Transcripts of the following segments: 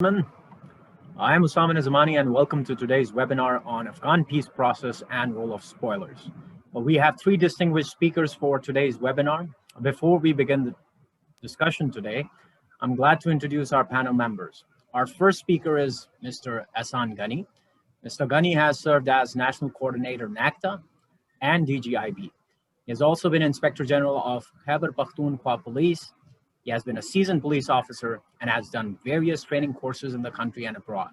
I am Usama and welcome to today's webinar on Afghan peace process and role of spoilers. We have three distinguished speakers for today's webinar. Before we begin the discussion today, I'm glad to introduce our panel members. Our first speaker is Mr. Ihsan Ghani. Mr. Ghani has served as National Coordinator NACTA and DGIB. He has also been Inspector General of Khyber Pakhtunkhwa Police. He has been a seasoned police officer and has done various training courses in the country and abroad.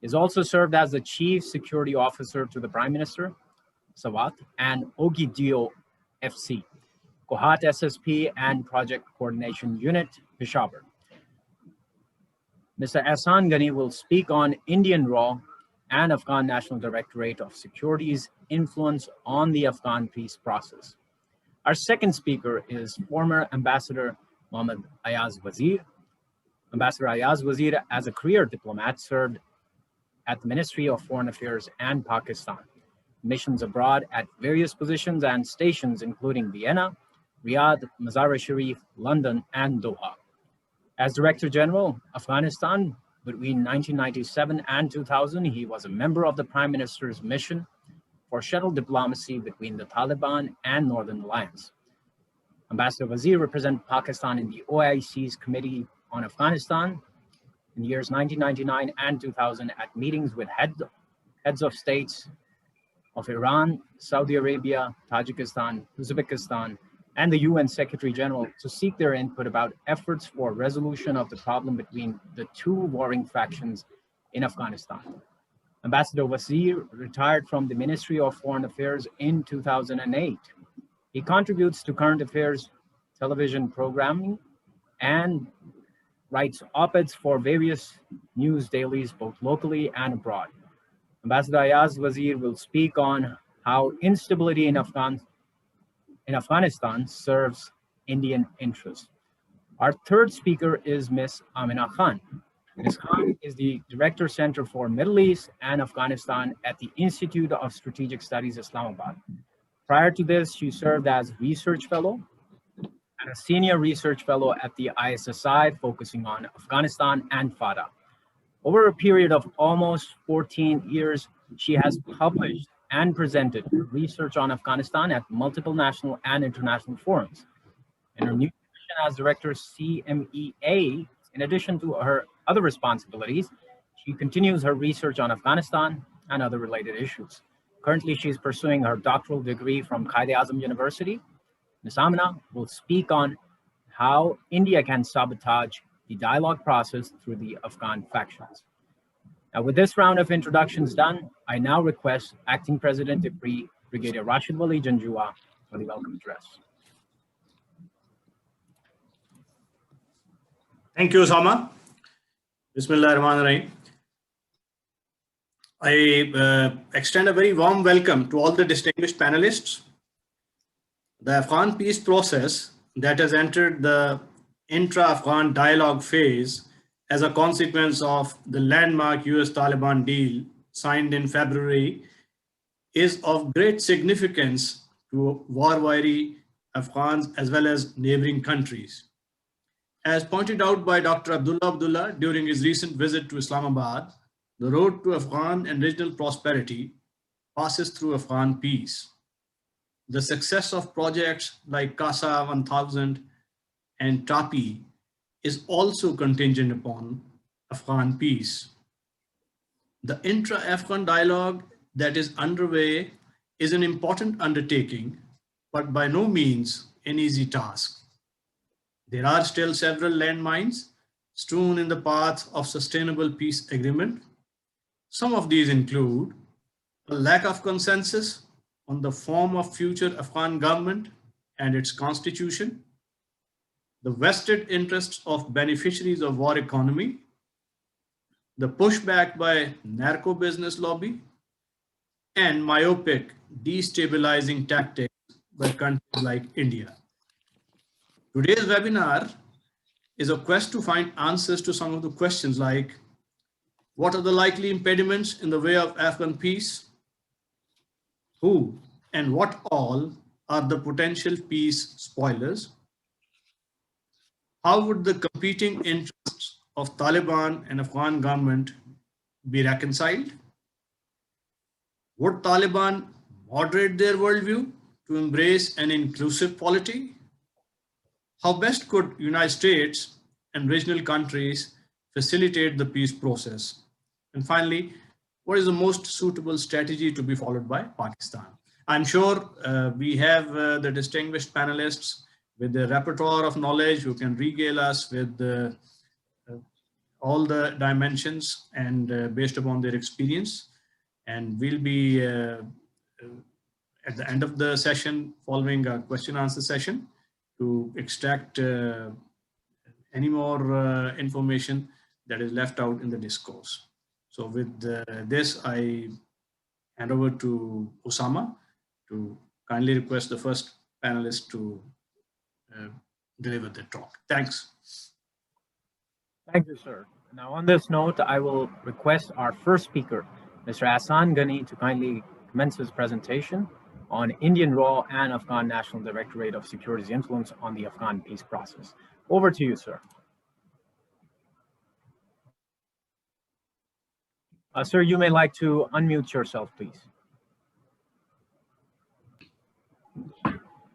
He has also served as the Chief Security Officer to the Prime Minister, Sawat, and Ogidio FC, Kohat SSP and Project Coordination Unit, Peshawar. Mr. Ihsan Ghani will speak on Indian Law and Afghan National Directorate of Security's influence on the Afghan peace process. Our second speaker is former Ambassador Mohammad Ayaz Wazir. Ambassador Ayaz Wazir, as a career diplomat, served at the Ministry of Foreign Affairs and Pakistan, missions abroad at various positions and stations, including Vienna, Riyadh, Mazar-e-Sharif, London, and Doha. As Director General, Afghanistan, between 1997 and 2000, he was a member of the Prime Minister's mission for shuttle diplomacy between the Taliban and Northern Alliance. Ambassador Wazir represented Pakistan in the OIC's Committee on Afghanistan in the years 1999 and 2000 at meetings with heads of states of Iran, Saudi Arabia, Tajikistan, Uzbekistan, and the UN Secretary General to seek their input about efforts for resolution of the problem between the two warring factions in Afghanistan. Ambassador Wazir retired from the Ministry of Foreign Affairs in 2008. He contributes to current affairs television programming and writes op-eds for various news dailies, both locally and abroad. Ambassador Ayaz Wazir will speak on how instability in Afghanistan serves Indian interests. Our third speaker is Ms. Amina Khan. Ms. Khan is the Director Center for Middle East and Afghanistan at the Institute of Strategic Studies, Islamabad. Prior to this, she served as Research Fellow and a Senior Research Fellow at the ISSI, focusing on Afghanistan and FATA. Over a period of almost 14 years, she has published and presented research on Afghanistan at multiple national and international forums. In her new position as Director CMEA, in addition to her other responsibilities, she continues her research on Afghanistan and other related issues. Currently, she is pursuing her doctoral degree from Quaid-e-Azam University. Ms. Amina will speak on how India can sabotage the dialogue process through the Afghan factions. Now, with this round of introductions done, I now request Acting President IPRI, Brigadier Raashid Wali Janjua, for the welcome address. Thank you, Osama. Bismillahirrahmanirrahim. I extend a very warm welcome to all the distinguished panelists. The Afghan peace process that has entered the intra-Afghan dialogue phase as a consequence of the landmark US-Taliban deal signed in February is of great significance to war-weary Afghans as well as neighboring countries. As pointed out by Dr. Abdullah during his recent visit to Islamabad, the road to Afghan and regional prosperity passes through Afghan peace. The success of projects like CASA 1000 and TAPI is also contingent upon Afghan peace. The intra-Afghan dialogue that is underway is an important undertaking, but by no means an easy task. There are still several landmines strewn in the path of sustainable peace agreement. Some of these include a lack of consensus on the form of future Afghan government and its constitution, the vested interests of beneficiaries of war economy, the pushback by narco business lobby, and myopic destabilizing tactics by countries like India. Today's webinar is a quest to find answers to some of the questions like, what are the likely impediments in the way of Afghan peace? Who and what all are the potential peace spoilers? How would the competing interests of Taliban and Afghan government be reconciled? Would Taliban moderate their worldview to embrace an inclusive polity? How best could United States and regional countries facilitate the peace process? And finally, what is the most suitable strategy to be followed by Pakistan? I'm sure we have the distinguished panelists with the repertoire of knowledge who can regale us with all the dimensions and based upon their experience. And we'll be at the end of the session following a question answer session to extract any more information that is left out in the discourse. So with this, I hand over to Osama to kindly request the first panelist to deliver the talk. Thanks. Thank you, sir. Now, on this note, I will request our first speaker, Mr. Ihsan Ghani, to kindly commence his presentation on Indian Raw and Afghan National Directorate of Security's influence on the Afghan peace process. Over to you, sir. Sir, you may like to unmute yourself, please.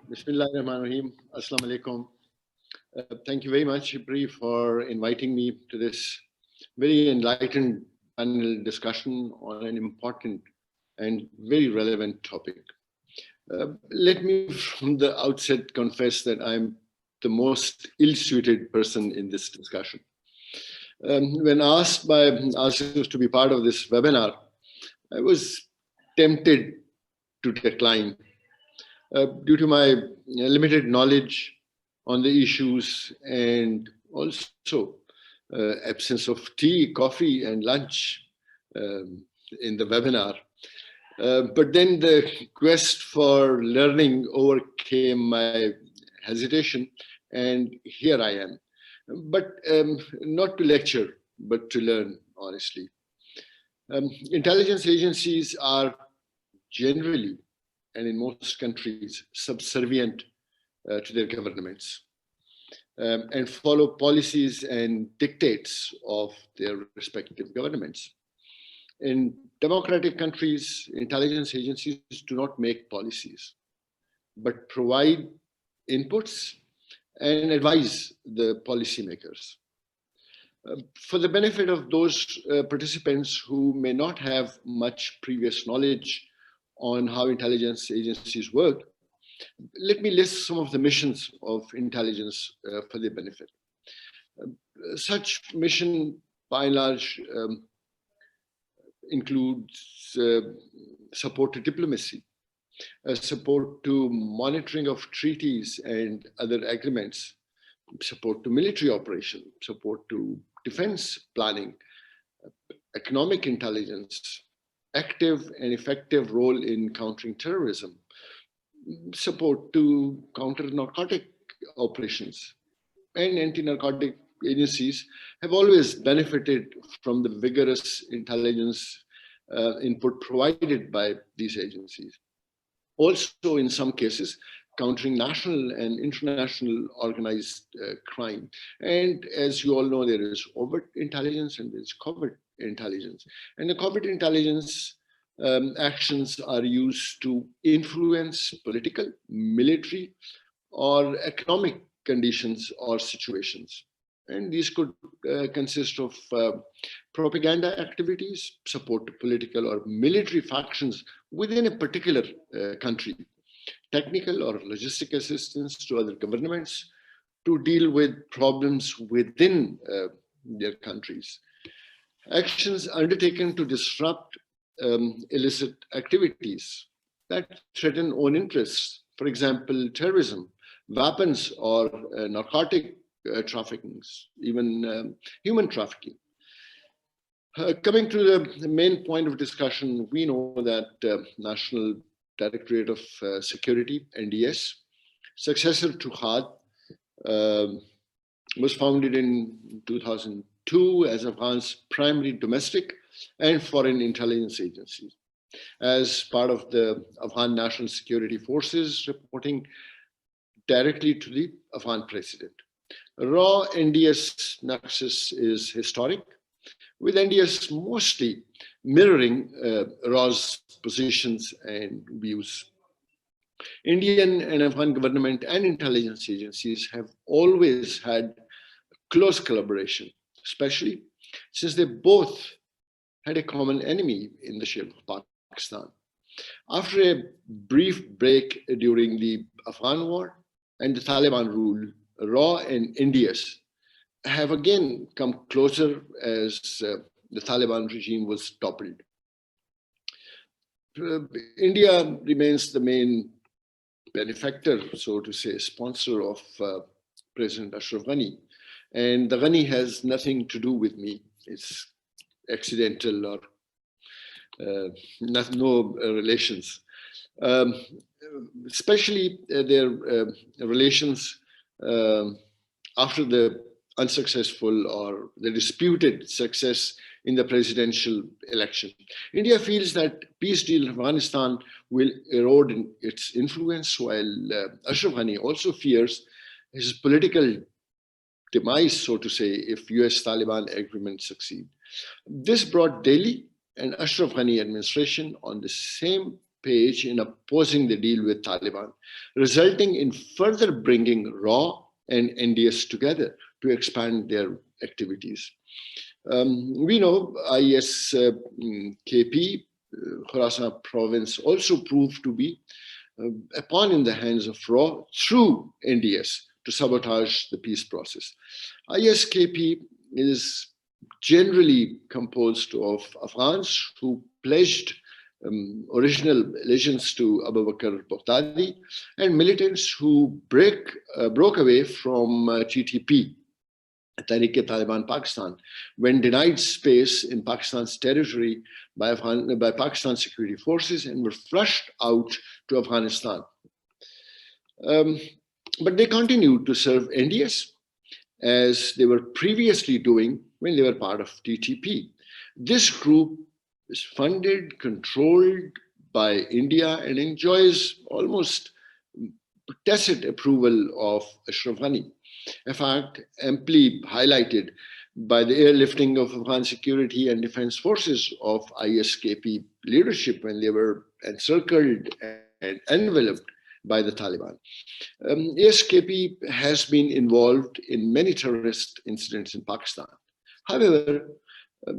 Bismillahirrahmanirrahim. Assalamu alaikum. Thank you very much, IPRI, for inviting me to this very enlightened panel discussion on an important and very relevant topic. Let me from the outset confess that I'm the most ill-suited person in this discussion. When asked by Asif to be part of this webinar, I was tempted to decline due to my limited knowledge on the issues and also absence of tea, coffee, and lunch in the webinar. But then the quest for learning overcame my hesitation, and here I am. But not to lecture, but to learn, honestly. Intelligence agencies are generally, and in most countries, subservient to their governments and follow policies and dictates of their respective governments. In democratic countries, intelligence agencies do not make policies, but provide inputs and advise the policymakers. For the benefit of those participants who may not have much previous knowledge on how intelligence agencies work, let me list some of the missions of intelligence for their benefit. Such mission, by and large, includes support to diplomacy, support to monitoring of treaties and other agreements, support to military operation, support to defense planning, economic intelligence, active and effective role in countering terrorism, support to counter narcotic operations, and anti-narcotic agencies have always benefited from the vigorous intelligence input provided by these agencies. Also, in some cases, countering national and international organized crime. And as you all know, there is overt intelligence and there's covert intelligence. And the covert intelligence actions are used to influence political, military, or economic conditions or situations. And these could consist of propaganda activities, support to political or military factions within a particular country, technical or logistic assistance to other governments to deal with problems within their countries. Actions undertaken to disrupt illicit activities that threaten own interests, for example, terrorism, weapons or narcotic trafficking, even human trafficking. Coming to the main point of discussion, we know that National Directorate of Security, NDS, successor to HAD, was founded in 2002 as Afghan's primary domestic and foreign intelligence agency, as part of the Afghan National Security Forces, reporting directly to the Afghan president. Raw NDS nexus is historic, with NDS mostly mirroring Raw's positions and views. Indian and Afghan government and intelligence agencies have always had close collaboration, especially since they both had a common enemy in the shape of Pakistan. After a brief break during the Afghan war and the Taliban rule, Raw and NDS have again come closer as the Taliban regime was toppled. India remains the main benefactor, so to say, sponsor of President Ashraf Ghani. And the Ghani has nothing to do with me. It's accidental or no relations. Especially their relations after the unsuccessful or the disputed success in the presidential election. India feels that peace deal in Afghanistan will erode its influence, while Ashraf Ghani also fears his political demise, so to say, if US-Taliban agreement succeed. This brought Delhi and Ashraf Ghani administration on the same page in opposing the deal with Taliban, resulting in further bringing RAW and NDS together to expand their activities. We know ISKP, Khorasan province, also proved to be a pawn in the hands of RAW through NDS to sabotage the peace process. ISKP is generally composed of Afghans who pledged original allegiance to Abu Bakr Baghdadi and militants who broke away from TTP, Tehrik-e-Taliban Pakistan, when denied space in Pakistan's territory by Pakistan security forces and were flushed out to Afghanistan. But they continued to serve NDS as they were previously doing when they were part of TTP. This group is funded, controlled by India, and enjoys almost tacit approval of Ashraf Ghani. A fact amply highlighted by the airlifting of Afghan security and defense forces of ISKP leadership when they were encircled and enveloped by the Taliban. ISKP has been involved in many terrorist incidents in Pakistan. However,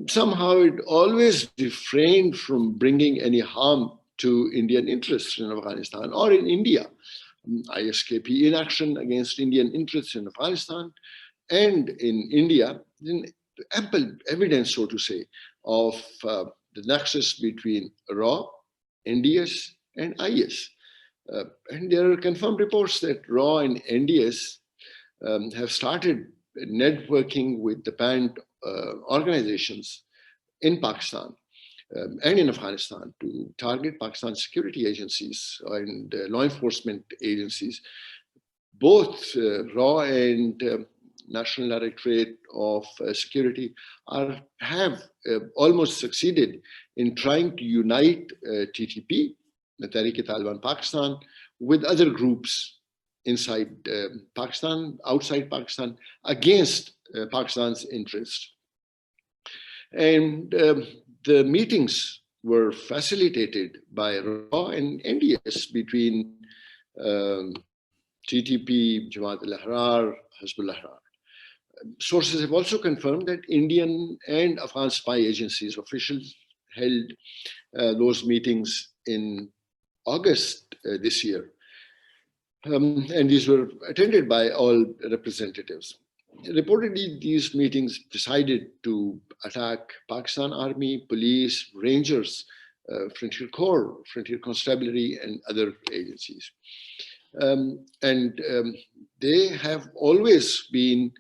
somehow it always refrained from bringing any harm to Indian interests in Afghanistan or in India. ISKP inaction against Indian interests in Afghanistan and in India, ample evidence, so to say, of the nexus between RAW, NDS, and IS. And there are confirmed reports that RAW and NDS have started networking with the banned organizations in Pakistan and in Afghanistan to target Pakistan security agencies and law enforcement agencies. Both RAW and National Directorate of Security have almost succeeded in trying to unite TTP, the Tehrik-e-Taliban Pakistan, with other groups inside Pakistan, outside Pakistan, against Pakistan's interests. And the meetings were facilitated by RAW and NDS between TTP, Jamaat al-Ahrar, Hizbullah. Sources have also confirmed that Indian and Afghan spy agencies officials held those meetings in August this year. And these were attended by all representatives. Reportedly, these meetings decided to attack Pakistan Army, police, Rangers, Frontier Corps, Frontier Constabulary, and other agencies. They have always been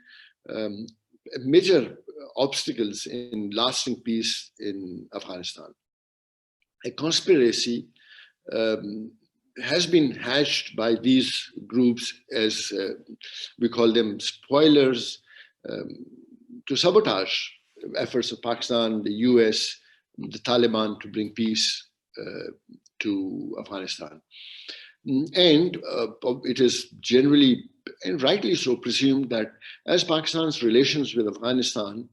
major obstacles in lasting peace in Afghanistan. A conspiracy has been hatched by these groups, as we call them, spoilers, to sabotage efforts of Pakistan, the US, the Taliban to bring peace to Afghanistan. And it is generally and rightly so, presumed that as Pakistan's relations with Afghanistan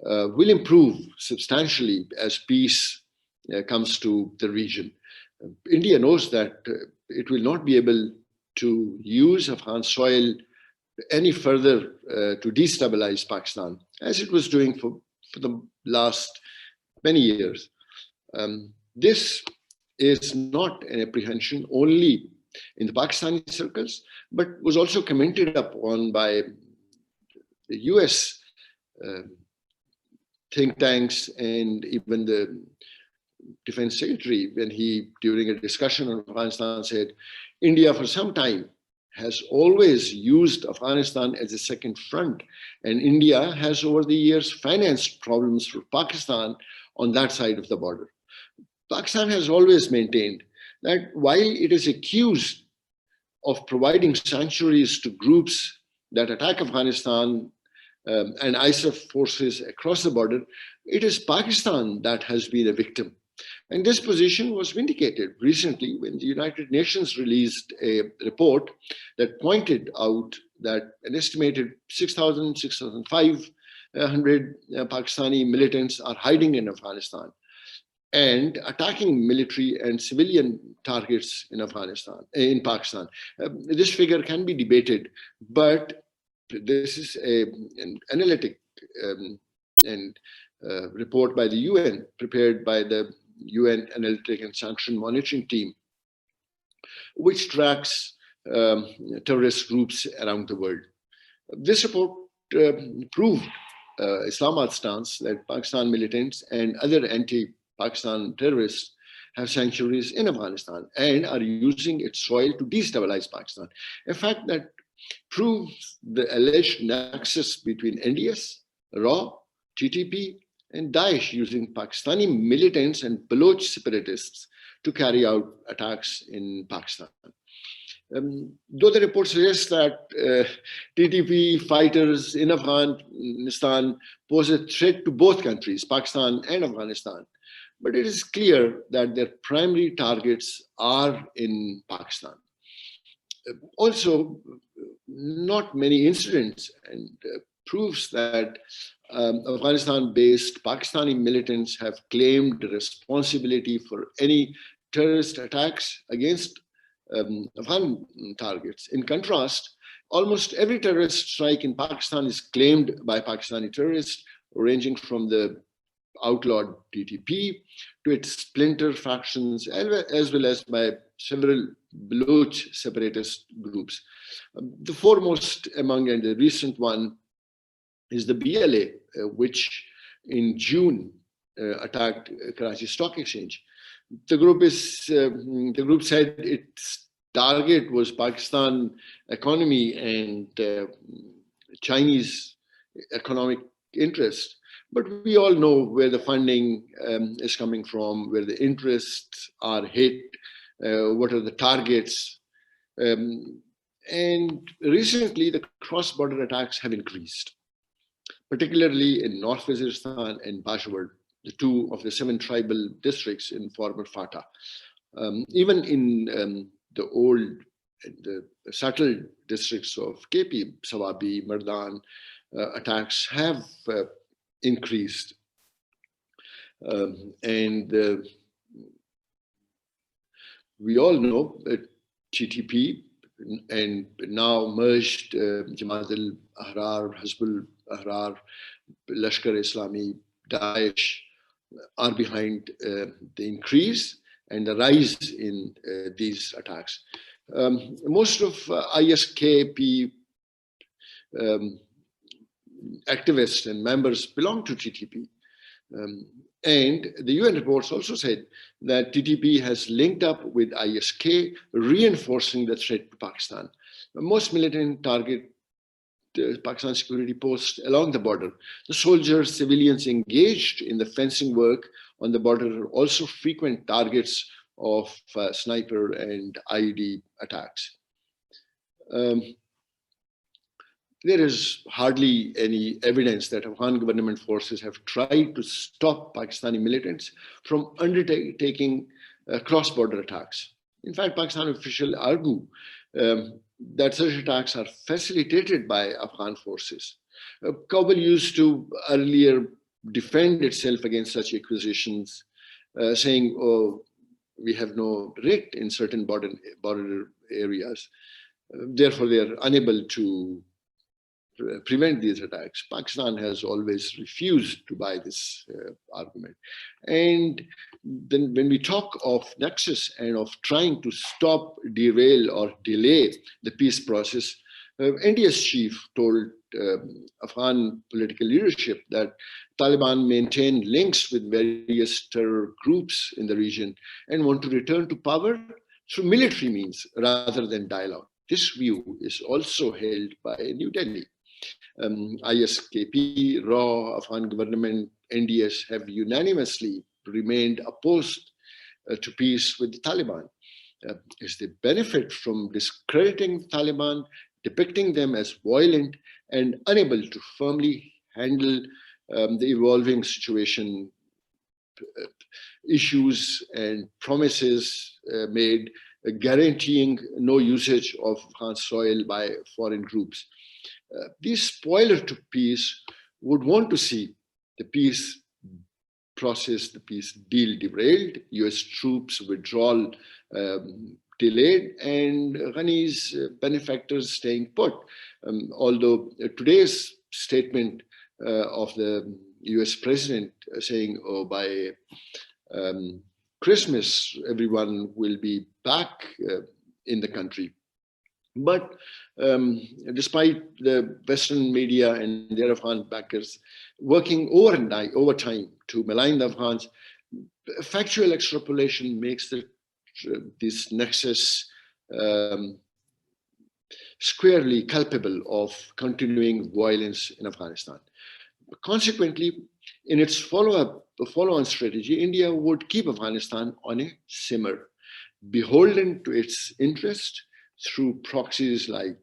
will improve substantially as peace comes to the region, India knows that it will not be able to use Afghan soil any further to destabilize Pakistan, as it was doing for the last many years. This is not an apprehension only in the Pakistani circles, but was also commented upon by the US think tanks and even the Defense Secretary, when he, during a discussion on Afghanistan, said, India for some time has always used Afghanistan as a second front, and India has over the years financed problems for Pakistan on that side of the border. Pakistan has always maintained that while it is accused of providing sanctuaries to groups that attack Afghanistan and ISAF forces across the border, it is Pakistan that has been a victim. And this position was vindicated recently when the United Nations released a report that pointed out that an estimated 6,000, 6,500 Pakistani militants are hiding in Afghanistan and attacking military and civilian targets in Pakistan. This figure can be debated, but this is an analytic report by the UN, prepared by the UN Analytic and Sanction Monitoring Team, which tracks terrorist groups around the world. This report proved Islamabad's stance that Pakistan militants and other anti-Pakistan terrorists have sanctuaries in Afghanistan and are using its soil to destabilize Pakistan. A fact that proves the alleged nexus between NDS, RAW, TTP, and Daesh using Pakistani militants and Baloch separatists to carry out attacks in Pakistan. Though the report suggests that TTP fighters in Afghanistan pose a threat to both countries, Pakistan and Afghanistan, but it is clear that their primary targets are in Pakistan. Also, not many incidents and proves that Afghanistan-based Pakistani militants have claimed responsibility for any terrorist attacks against Afghan targets. In contrast, almost every terrorist strike in Pakistan is claimed by Pakistani terrorists, ranging from the outlawed TTP to its splinter factions, as well as by several Baloch separatist groups. The foremost among, and the recent one, is the BLA, which in June attacked Karachi Stock Exchange. The group said its target was Pakistan economy and Chinese economic interest. But we all know where the funding is coming from, where the interests are hit, what are the targets. And recently, the cross-border attacks have increased, particularly in North Waziristan and Peshawar, the two of the 7 tribal districts in former FATA. Even in the old, the settled districts of KP, Sawabi, Mardan, attacks have increased. And we all know that TTP and now merged Jamaat al-Ahrar, Hizbul Ahrar, Lashkar-e-Islami, Daesh are behind the increase and the rise in these attacks. Most of ISKP activists and members belong to TTP. And the UN reports also said that TTP has linked up with ISK, reinforcing the threat to Pakistan. Most militant target Pakistan security posts along the border. The soldiers, civilians engaged in the fencing work on the border are also frequent targets of sniper and IED attacks. There is hardly any evidence that Afghan government forces have tried to stop Pakistani militants from undertaking cross-border attacks. In fact, Pakistan officials argue that such attacks are facilitated by Afghan forces. Kabul used to earlier defend itself against such accusations, saying, oh, we have no writ in certain border areas. Therefore, they are unable to prevent these attacks. Pakistan has always refused to buy this argument. And then when we talk of nexus and of trying to stop, derail, or delay the peace process, India's chief told Afghan political leadership that Taliban maintain links with various terror groups in the region and want to return to power through military means rather than dialogue. This view is also held by New Delhi. ISKP, RAW, Afghan government, NDS have unanimously remained opposed to peace with the Taliban. As they benefit from discrediting the Taliban, depicting them as violent and unable to firmly handle the evolving situation, issues and promises made guaranteeing no usage of Afghan soil by foreign groups. These spoilers to peace would want to see the peace process, the peace deal derailed, US troops withdrawal delayed, and Ghani's benefactors staying put. Although today's statement of the US president saying, oh, by Christmas, everyone will be back in the country. But despite the Western media and their Afghan backers working overtime to malign the Afghans, factual extrapolation makes this nexus squarely culpable of continuing violence in Afghanistan. Consequently, in its follow-on strategy, India would keep Afghanistan on a simmer, beholden to its interest through proxies like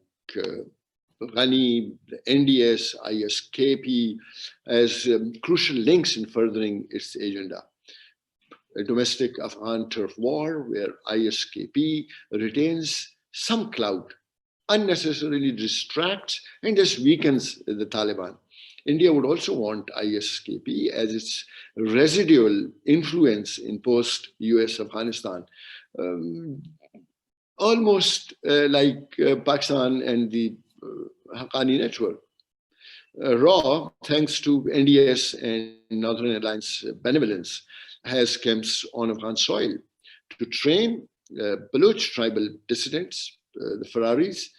Ghani, the NDS, ISKP, as crucial links in furthering its agenda. A domestic Afghan turf war where ISKP retains some clout, unnecessarily distracts and just weakens the Taliban. India would also want ISKP as its residual influence in post-US Afghanistan. Almost like Pakistan and the Haqqani network. RAW, thanks to NDS and Northern Alliance benevolence, has camps on Afghan soil to train Baloch tribal dissidents, the Ferraris,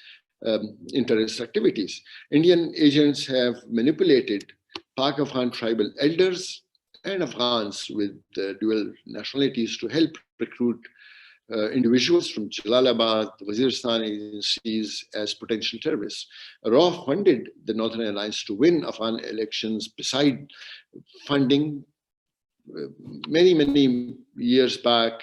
in terrorist activities. Indian agents have manipulated Pak-Afghan tribal elders and Afghans with dual nationalities to help recruit individuals from Jalalabad, Waziristan agencies as potential terrorists. RAW funded the Northern Alliance to win Afghan elections beside funding many years back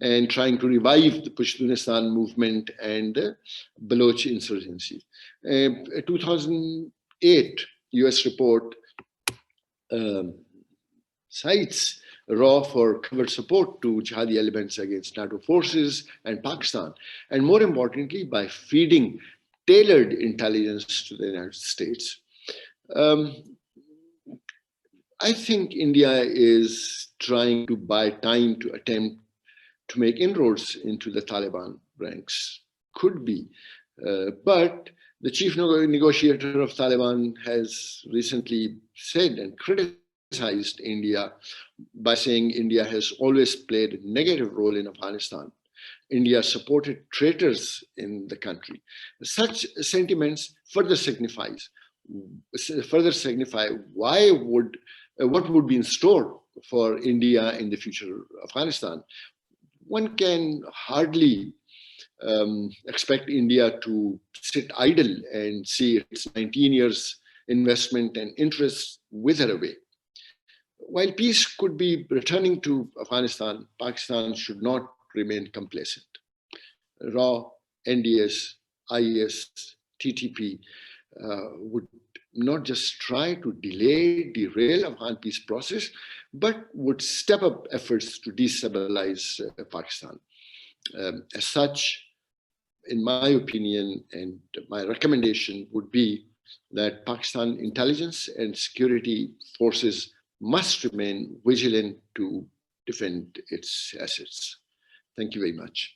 and trying to revive the Pashtunistan movement and the Baloch insurgency. A 2008 US report cites RAW for covert support to jihadi elements against NATO forces and Pakistan, and more importantly, by feeding tailored intelligence to the United States. I think India is trying to buy time to attempt to make inroads into the Taliban ranks. Could be, but the chief negotiator of Taliban has recently said and criticized India by saying India has always played a negative role in Afghanistan. India supported traitors in the country. Such sentiments further signify what would be in store for India in the future of Afghanistan. One can hardly expect India to sit idle and see its 19 years investment and interests wither away. While peace could be returning to Afghanistan, Pakistan should not remain complacent. RAW, NDS, IS, TTP would not just try to derail Afghan peace process, but would step up efforts to destabilize Pakistan. As such, in my opinion, and my recommendation would be that Pakistan intelligence and security forces must remain vigilant to defend its assets. Thank you very much.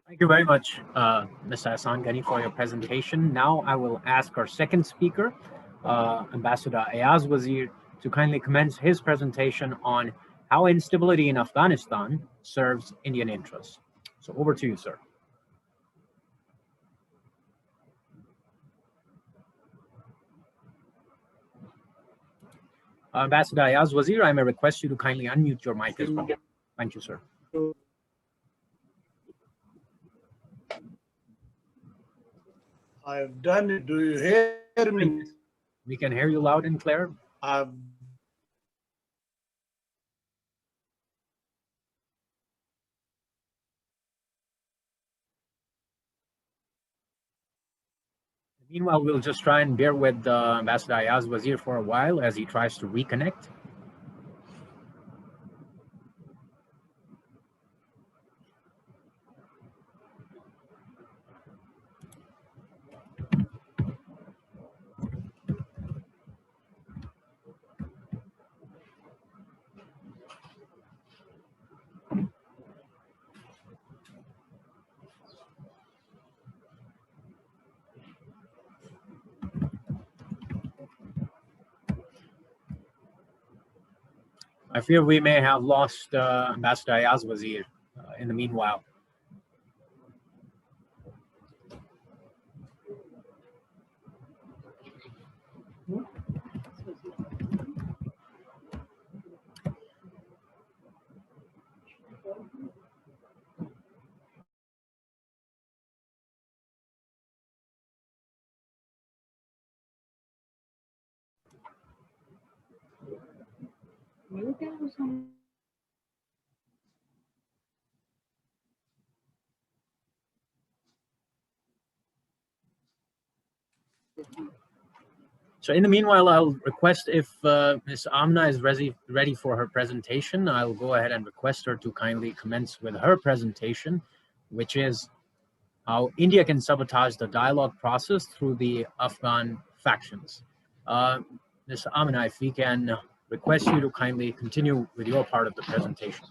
Thank you very much, Mr. Ihsan Ghani, for your presentation. Now I will ask our second speaker, Ambassador Ayaz Wazir, to kindly commence his presentation on how instability in Afghanistan serves Indian interests. So over to you, sir. Ambassador Ayaz Wazir, I may request you to kindly unmute your mic as well. Thank you, sir. I've done it. Do you hear me? We can hear you loud and clear. Meanwhile, we'll just try and bear with Ambassador Ayaz Wazir for a while as he tries to reconnect. I fear we may have lost Ambassador Ayaz Wazir in the meanwhile. So in the meanwhile, I'll request if Ms. Amina is ready for her presentation, I'll go ahead and request her to kindly commence with her presentation, which is how India can sabotage the dialogue process through the Afghan factions. Ms. Amina, if we can request you to kindly continue with your part of the presentation.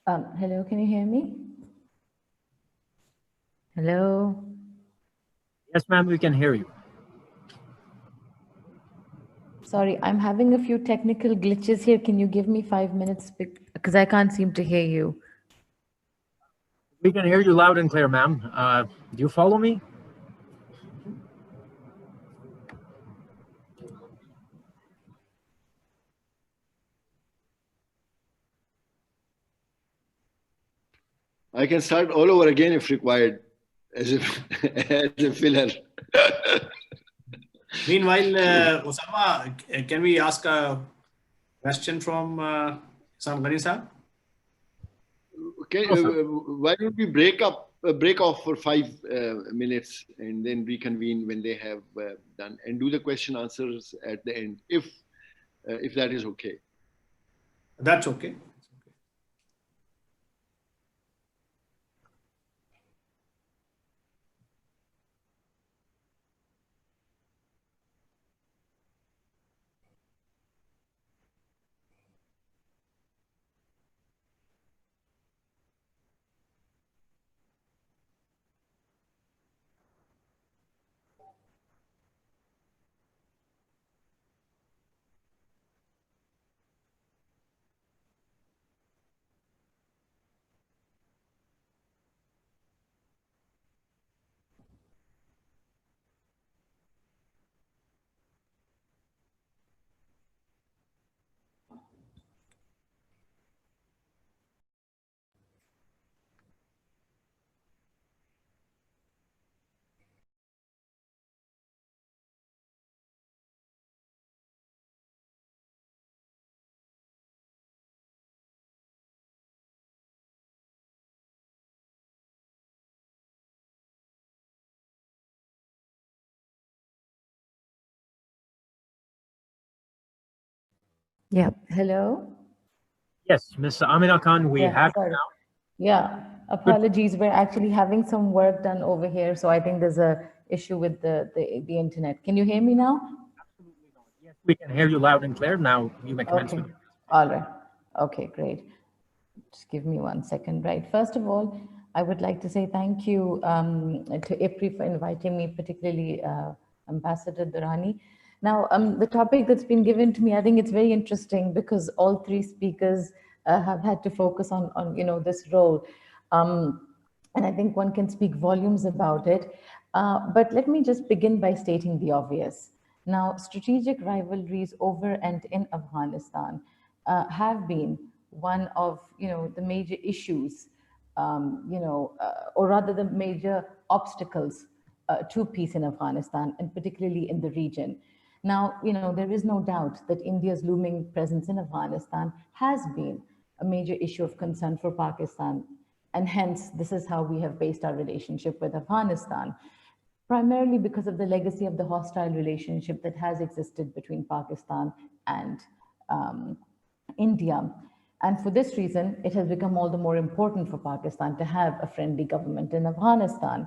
Hello, can you hear me? Hello? Yes, ma'am, we can hear you. Sorry, I'm having a few technical glitches here. Can you give me 5 minutes? Because I can't seem to hear you. We can hear you loud and clear, ma'am. Do you follow me? I can start all over again if required, as a filler. Meanwhile, Osama, can we ask a question from Ihsan Ghani sir? Okay, why don't we break off for 5 minutes and then reconvene when they have done, and do the question answers at the end, if that is okay. That's okay. Yeah. Hello? Yes, Ms. Amina Khan, we Yeah, have you sorry. now. Yeah, Good. apologies. We're actually having some work done over here, so I think there's a issue with the internet. Can you hear me now? Absolutely not. Yes, we can hear you loud and clear. Now you may commence Okay. with. All right. Okay, great. Just give me 1 second. Right. First of all, I would like to say thank you to IPRI for inviting me, particularly Ambassador Durrani. Now, the topic that's been given to me, I think it's very interesting because all three speakers have had to focus on this role. And I think one can speak volumes about it. But let me just begin by stating the obvious. Now, strategic rivalries over and in Afghanistan have been one of the major issues, or rather the major obstacles to peace in Afghanistan, and particularly in the region. Now, there is no doubt that India's looming presence in Afghanistan has been a major issue of concern for Pakistan, and hence this is how we have based our relationship with Afghanistan, primarily because of the legacy of the hostile relationship that has existed between Pakistan and India. And for this reason, it has become all the more important for Pakistan to have a friendly government in Afghanistan.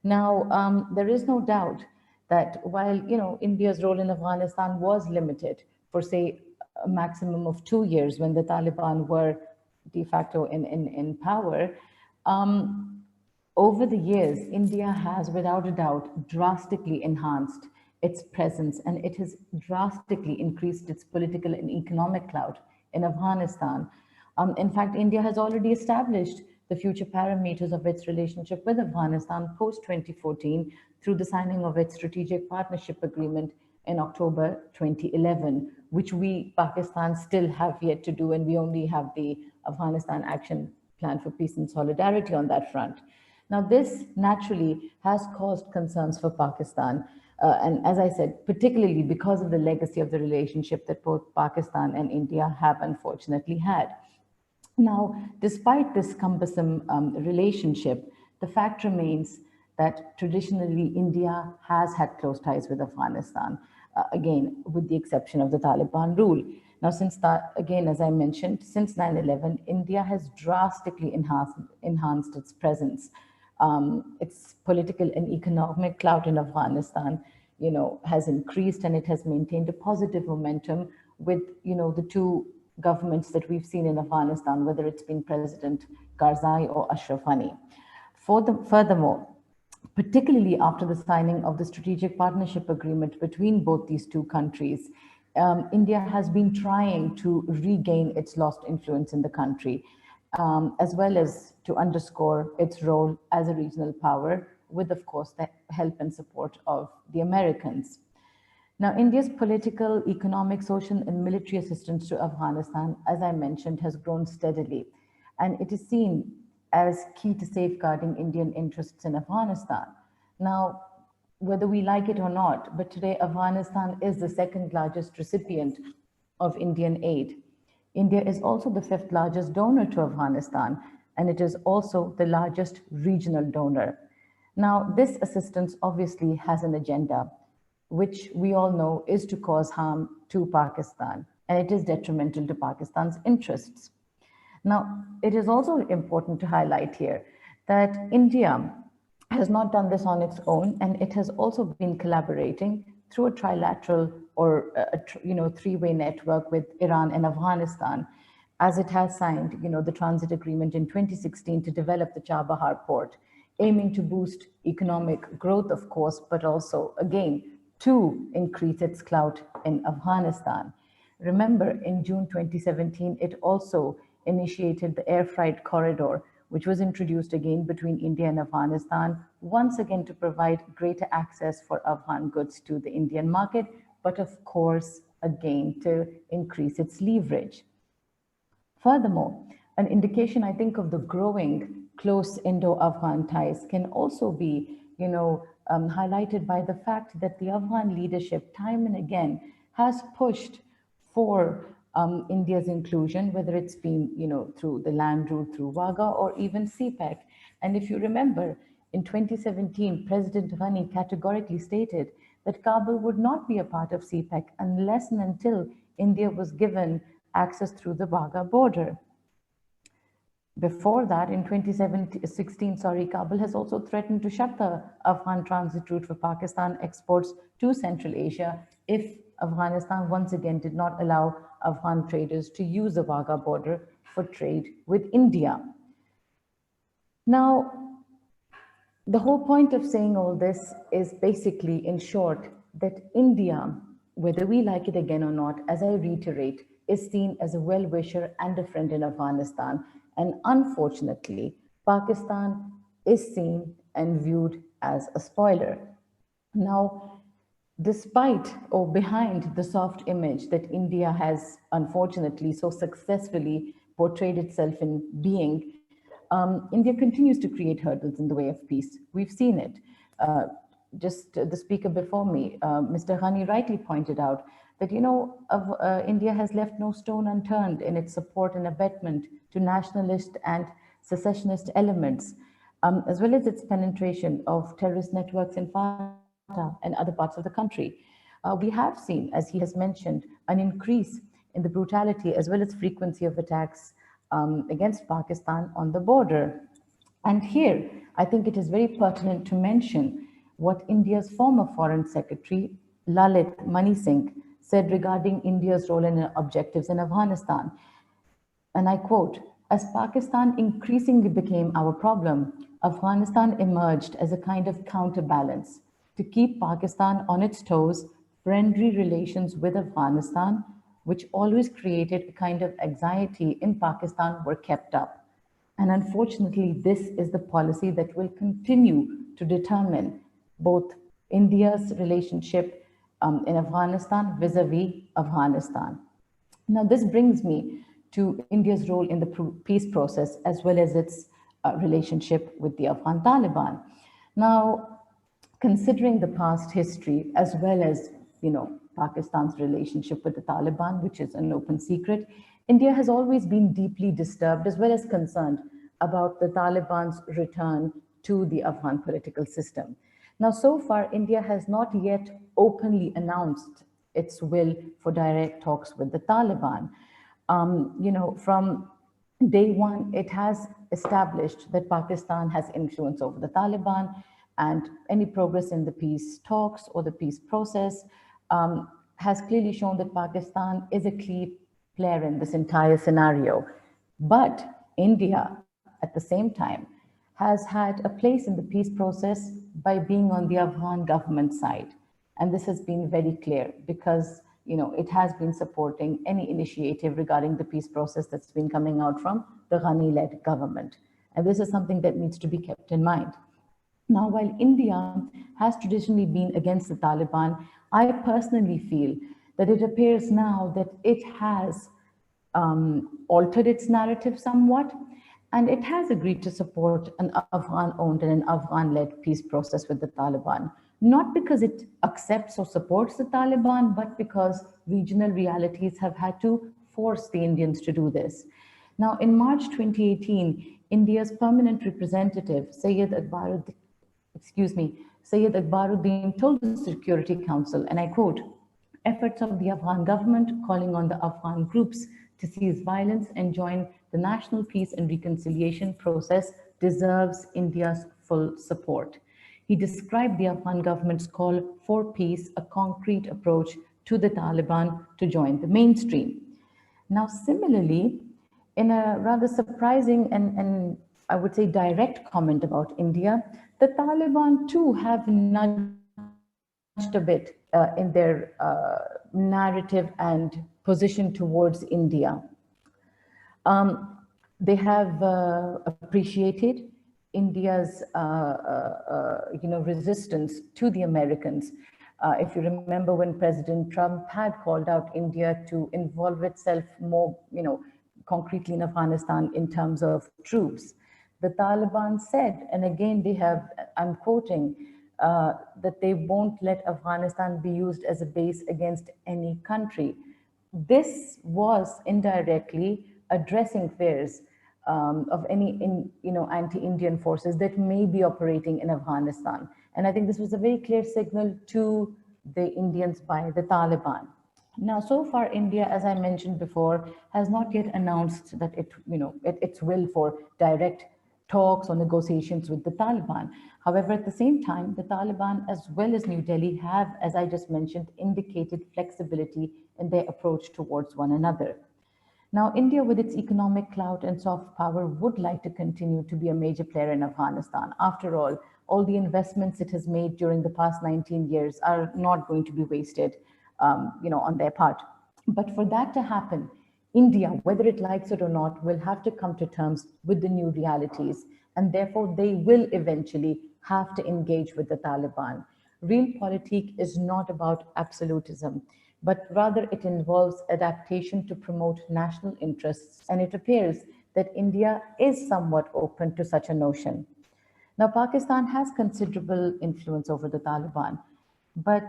Now, there is no doubt that while India's role in Afghanistan was limited for, say, a maximum of 2 years when the Taliban were de facto in power, over the years, India has, without a doubt, drastically enhanced its presence, and it has drastically increased its political and economic clout in Afghanistan. In fact, India has already established the future parameters of its relationship with Afghanistan post 2014 through the signing of its strategic partnership agreement in October 2011, which we, Pakistan, still have yet to do, and we only have the Afghanistan Action Plan for Peace and Solidarity on that front. Now, this naturally has caused concerns for Pakistan. And as I said, particularly because of the legacy of the relationship that both Pakistan and India have unfortunately had. Now, despite this cumbersome relationship, the fact remains that traditionally India has had close ties with Afghanistan, again, with the exception of the Taliban rule. Now, since that, again, as I mentioned, since 9/11, India has drastically enhanced its presence. Its political and economic clout in Afghanistan, has increased, and it has maintained a positive momentum with, the two governments that we've seen in Afghanistan, whether it's been President Karzai or Ashraf Ghani. Furthermore, particularly after the signing of the strategic partnership agreement between both these two countries, India has been trying to regain its lost influence in the country, as well as to underscore its role as a regional power, with, of course, the help and support of the Americans. Now, India's political, economic, social, and military assistance to Afghanistan, as I mentioned, has grown steadily, and it is seen as key to safeguarding Indian interests in Afghanistan. Now, whether we like it or not, but today Afghanistan is the second largest recipient of Indian aid. India is also the fifth largest donor to Afghanistan, and it is also the largest regional donor. Now, this assistance obviously has an agenda, which we all know is to cause harm to Pakistan, and it is detrimental to Pakistan's interests. Now, it is also important to highlight here that India has not done this on its own, and it has also been collaborating through a trilateral or three-way network with Iran and Afghanistan, as it has signed the transit agreement in 2016 to develop the Chabahar port, aiming to boost economic growth, of course, but also, again, to increase its clout in Afghanistan. Remember, in June 2017, it also initiated the air freight corridor, which was introduced again between India and Afghanistan, once again to provide greater access for Afghan goods to the Indian market, but of course, again, to increase its leverage. Furthermore, an indication, I think, of the growing close Indo-Afghan ties can also be, highlighted by the fact that the Afghan leadership, time and again, has pushed for India's inclusion, whether it's been, through the land route through Wagah or even CPEC. And if you remember, in 2017, President Ghani categorically stated that Kabul would not be a part of CPEC unless and until India was given access through the Wagah border. Before that, in 2016, Kabul has also threatened to shut the Afghan transit route for Pakistan exports to Central Asia if Afghanistan once again did not allow Afghan traders to use the Wagah border for trade with India. Now, the whole point of saying all this is basically, in short, that India, whether we like it again or not, as I reiterate, is seen as a well-wisher and a friend in Afghanistan. And unfortunately, Pakistan is seen and viewed as a spoiler. Now, despite or behind the soft image that India has unfortunately so successfully portrayed itself in being, India continues to create hurdles in the way of peace. We've seen it. Just the speaker before me, Mr. Ghani, rightly pointed out that, India has left no stone unturned in its support and abetment to nationalist and secessionist elements, as well as its penetration of terrorist networks in Fatah and other parts of the country. We have seen, as he has mentioned, an increase in the brutality as well as frequency of attacks against Pakistan on the border. And here, I think it is very pertinent to mention what India's former Foreign Secretary, Lalit Manisingh, said regarding India's role and objectives in Afghanistan. And I quote, "As Pakistan increasingly became our problem, Afghanistan emerged as a kind of counterbalance. To keep Pakistan on its toes, friendly relations with Afghanistan, which always created a kind of anxiety in Pakistan, were kept up. And unfortunately, this is the policy that will continue to determine both India's relationship in Afghanistan vis-a-vis Afghanistan." Now, this brings me to India's role in the peace process as well as its relationship with the Afghan Taliban. Now, considering the past history as well as, Pakistan's relationship with the Taliban, which is an open secret, India has always been deeply disturbed as well as concerned about the Taliban's return to the Afghan political system. Now, so far, India has not yet openly announced its will for direct talks with the Taliban. From day one, it has established that Pakistan has influence over the Taliban, and any progress in the peace talks or the peace process has clearly shown that Pakistan is a key player in this entire scenario. But India, at the same time, has had a place in the peace process by being on the Afghan government side. And this has been very clear because, it has been supporting any initiative regarding the peace process that's been coming out from the Ghani-led government. And this is something that needs to be kept in mind. Now, while India has traditionally been against the Taliban, I personally feel that it appears now that it has altered its narrative somewhat, and it has agreed to support an Afghan-owned and an Afghan-led peace process with the Taliban, not because it accepts or supports the Taliban, but because regional realities have had to force the Indians to do this. Now, in March 2018, India's permanent representative, Syed Akbaruddin told the Security Council, and I quote, "Efforts of the Afghan government calling on the Afghan groups to cease violence and join the national peace and reconciliation process deserves India's full support." He described the Afghan government's call for peace, a concrete approach to the Taliban to join the mainstream. Now, similarly, in a rather surprising and I would say direct comment about India, the Taliban too have nudged a bit in their narrative and position towards India. They have appreciated India's resistance to the Americans. If you remember when President Trump had called out India to involve itself more, concretely in Afghanistan in terms of troops, the Taliban said, and again they have, I'm quoting, that they won't let Afghanistan be used as a base against any country. This was indirectly addressing fears of any anti-Indian forces that may be operating in Afghanistan. And I think this was a very clear signal to the Indians by the Taliban. Now, so far, India, as I mentioned before, has not yet announced that its will for direct talks or negotiations with the Taliban. However, at the same time, the Taliban, as well as New Delhi, have, as I just mentioned, indicated flexibility in their approach towards one another. Now, India, with its economic clout and soft power, would like to continue to be a major player in Afghanistan. After all the investments it has made during the past 19 years are not going to be wasted, on their part. But for that to happen, India, whether it likes it or not, will have to come to terms with the new realities, and therefore they will eventually have to engage with the Taliban. Realpolitik is not about absolutism, but rather it involves adaptation to promote national interests, and it appears that India is somewhat open to such a notion. Now, Pakistan has considerable influence over the Taliban, but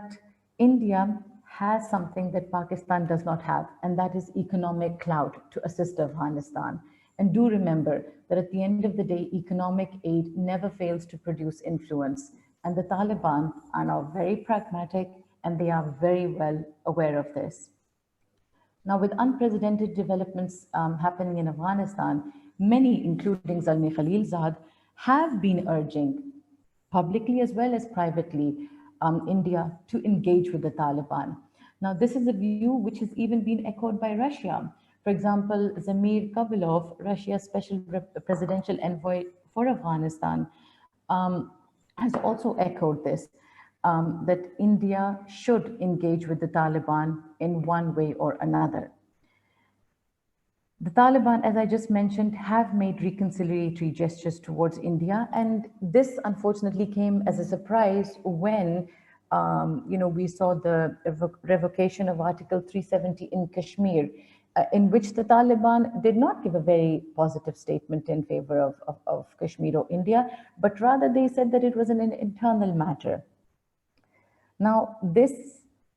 India has something that Pakistan does not have, and that is economic clout to assist Afghanistan. And do remember that at the end of the day, economic aid never fails to produce influence. And the Taliban are now very pragmatic, and they are very well aware of this. Now, with unprecedented developments happening in Afghanistan, many, including Zalmi Khalilzad, have been urging, publicly as well as privately, India to engage with the Taliban. Now, this is a view which has even been echoed by Russia. For example, Zamir Kabulov, Russia's special presidential envoy for Afghanistan, has also echoed this, that India should engage with the Taliban in one way or another. The Taliban, as I just mentioned, have made reconciliatory gestures towards India, and this unfortunately came as a surprise when we saw the revocation of Article 370 in Kashmir, in which the Taliban did not give a very positive statement in favor of Kashmir or India, but rather they said that it was an internal matter. Now, this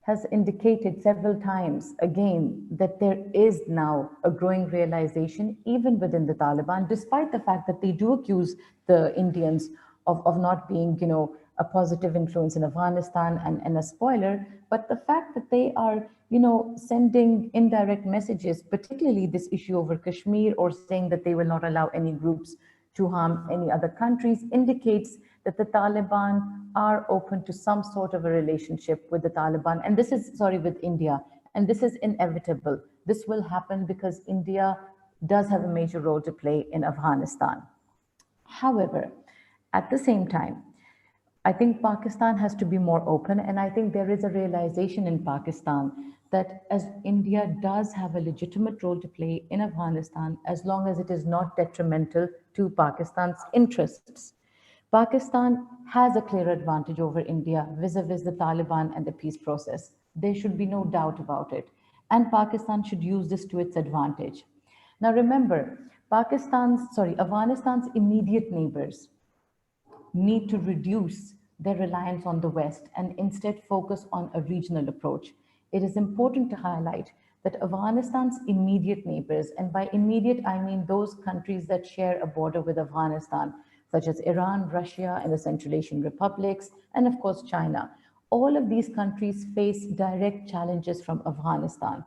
has indicated several times again that there is now a growing realization even within the Taliban, despite the fact that they do accuse the Indians of not being, a positive influence in Afghanistan and a spoiler, but the fact that they are, sending indirect messages, particularly this issue over Kashmir, or saying that they will not allow any groups to harm any other countries, indicates that the Taliban are open to some sort of a relationship with the Taliban. And this is, with India. And this is inevitable. This will happen because India does have a major role to play in Afghanistan. However, at the same time, I think Pakistan has to be more open, and I think there is a realization in Pakistan that as India does have a legitimate role to play in Afghanistan, as long as it is not detrimental to Pakistan's interests. Pakistan has a clear advantage over India vis-a-vis the Taliban and the peace process. There should be no doubt about it. And Pakistan should use this to its advantage. Now remember, Afghanistan's immediate neighbors need to reduce their reliance on the West and instead focus on a regional approach. It is important to highlight that Afghanistan's immediate neighbors, and by immediate I mean those countries that share a border with Afghanistan, such as Iran, Russia, and the Central Asian republics, and of course China. All of these countries face direct challenges from Afghanistan,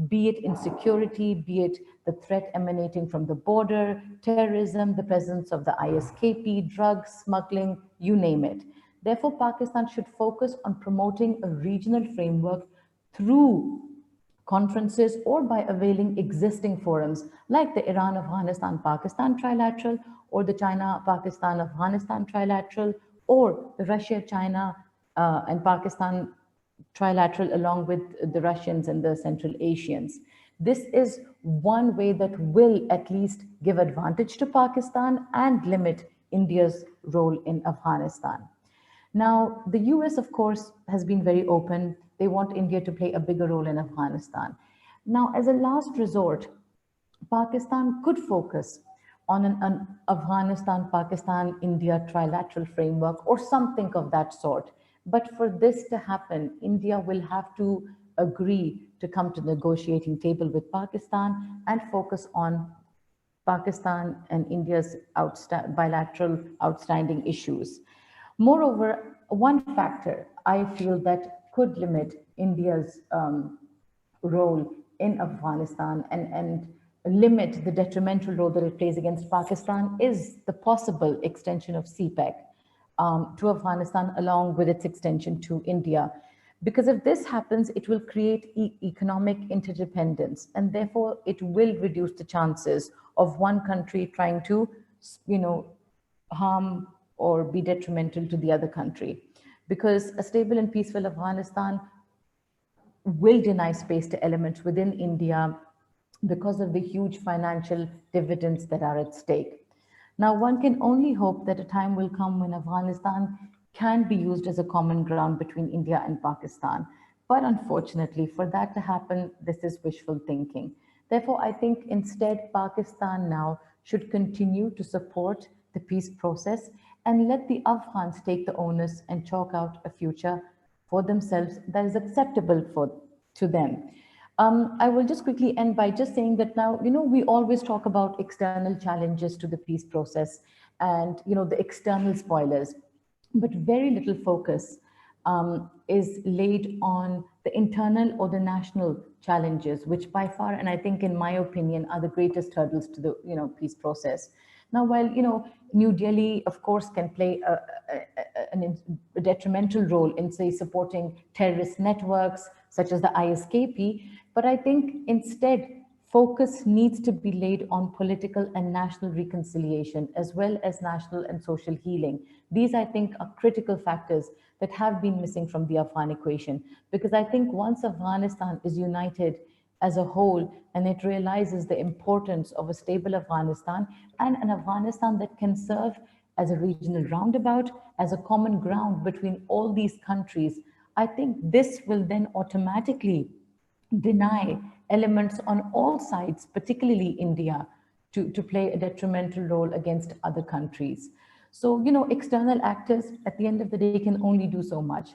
be it insecurity, be it the threat emanating from the border, terrorism, the presence of the ISKP, drugs, smuggling, you name it. Therefore, Pakistan should focus on promoting a regional framework through conferences or by availing existing forums like the Iran-Afghanistan-Pakistan trilateral or the China-Pakistan-Afghanistan trilateral or the Russia-China and Pakistan trilateral along with the Russians and the Central Asians. This is one way that will at least give advantage to Pakistan and limit India's role in Afghanistan. Now, the US, of course, has been very open. They want India to play a bigger role in Afghanistan. Now, as a last resort, Pakistan could focus on an Afghanistan-Pakistan-India trilateral framework or something of that sort. But for this to happen, India will have to agree to come to the negotiating table with Pakistan and focus on Pakistan and India's bilateral outstanding issues. Moreover, one factor I feel that could limit India's role in Afghanistan and limit the detrimental role that it plays against Pakistan is the possible extension of CPEC to Afghanistan, along with its extension to India. Because if this happens, it will create economic interdependence, and therefore it will reduce the chances of one country trying to, harm or be detrimental to the other country. Because a stable and peaceful Afghanistan will deny space to elements within India because of the huge financial dividends that are at stake. Now, one can only hope that a time will come when Afghanistan can be used as a common ground between India and Pakistan. But unfortunately, for that to happen, this is wishful thinking. Therefore, I think instead Pakistan now should continue to support the peace process and let the Afghans take the onus and chalk out a future for themselves that is acceptable to them. I will just quickly end by just saying that now, we always talk about external challenges to the peace process and, the external spoilers, but very little focus is laid on the internal or the national challenges, which by far, and I think in my opinion, are the greatest hurdles to the, peace process. Now, while, New Delhi, of course, can play a detrimental role in, say, supporting terrorist networks such as the ISKP, but I think instead focus needs to be laid on political and national reconciliation, as well as national and social healing. These, I think, are critical factors that have been missing from the Afghan equation, because I think once Afghanistan is united as a whole and it realizes the importance of a stable Afghanistan and an Afghanistan that can serve as a regional roundabout, as a common ground between all these countries, I think this will then automatically deny elements on all sides, particularly India, to play a detrimental role against other countries. So, external actors at the end of the day can only do so much.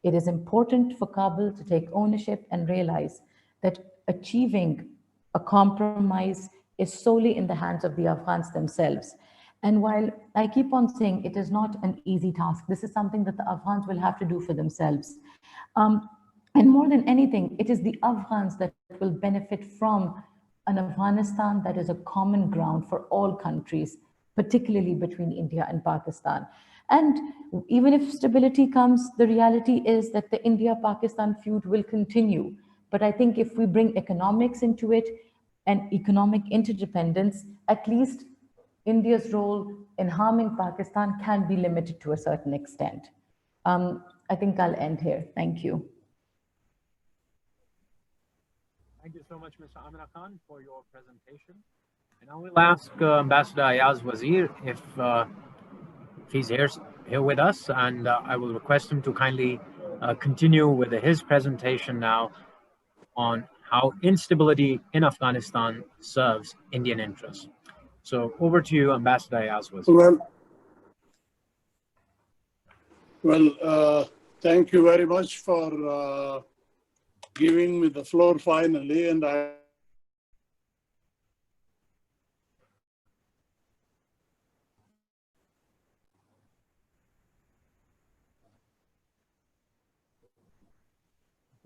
It is important for Kabul to take ownership and realize that achieving a compromise is solely in the hands of the Afghans themselves. And while I keep on saying it is not an easy task, this is something that the Afghans will have to do for themselves. And more than anything, it is the Afghans that will benefit from an Afghanistan that is a common ground for all countries, particularly between India and Pakistan. And even if stability comes, the reality is that the India-Pakistan feud will continue. But I think if we bring economics into it and economic interdependence, at least India's role in harming Pakistan can be limited to a certain extent. I think I'll end here. Thank you. Thank you so much, Mr. Amina Khan, for your presentation. And I will ask Ambassador Ayaz Wazir if he's here with us, and I will request him to kindly continue with his presentation now on how instability in Afghanistan serves Indian interests. So over to you, Ambassador Ayaz Wazir. Well, thank you very much for giving me the floor finally, and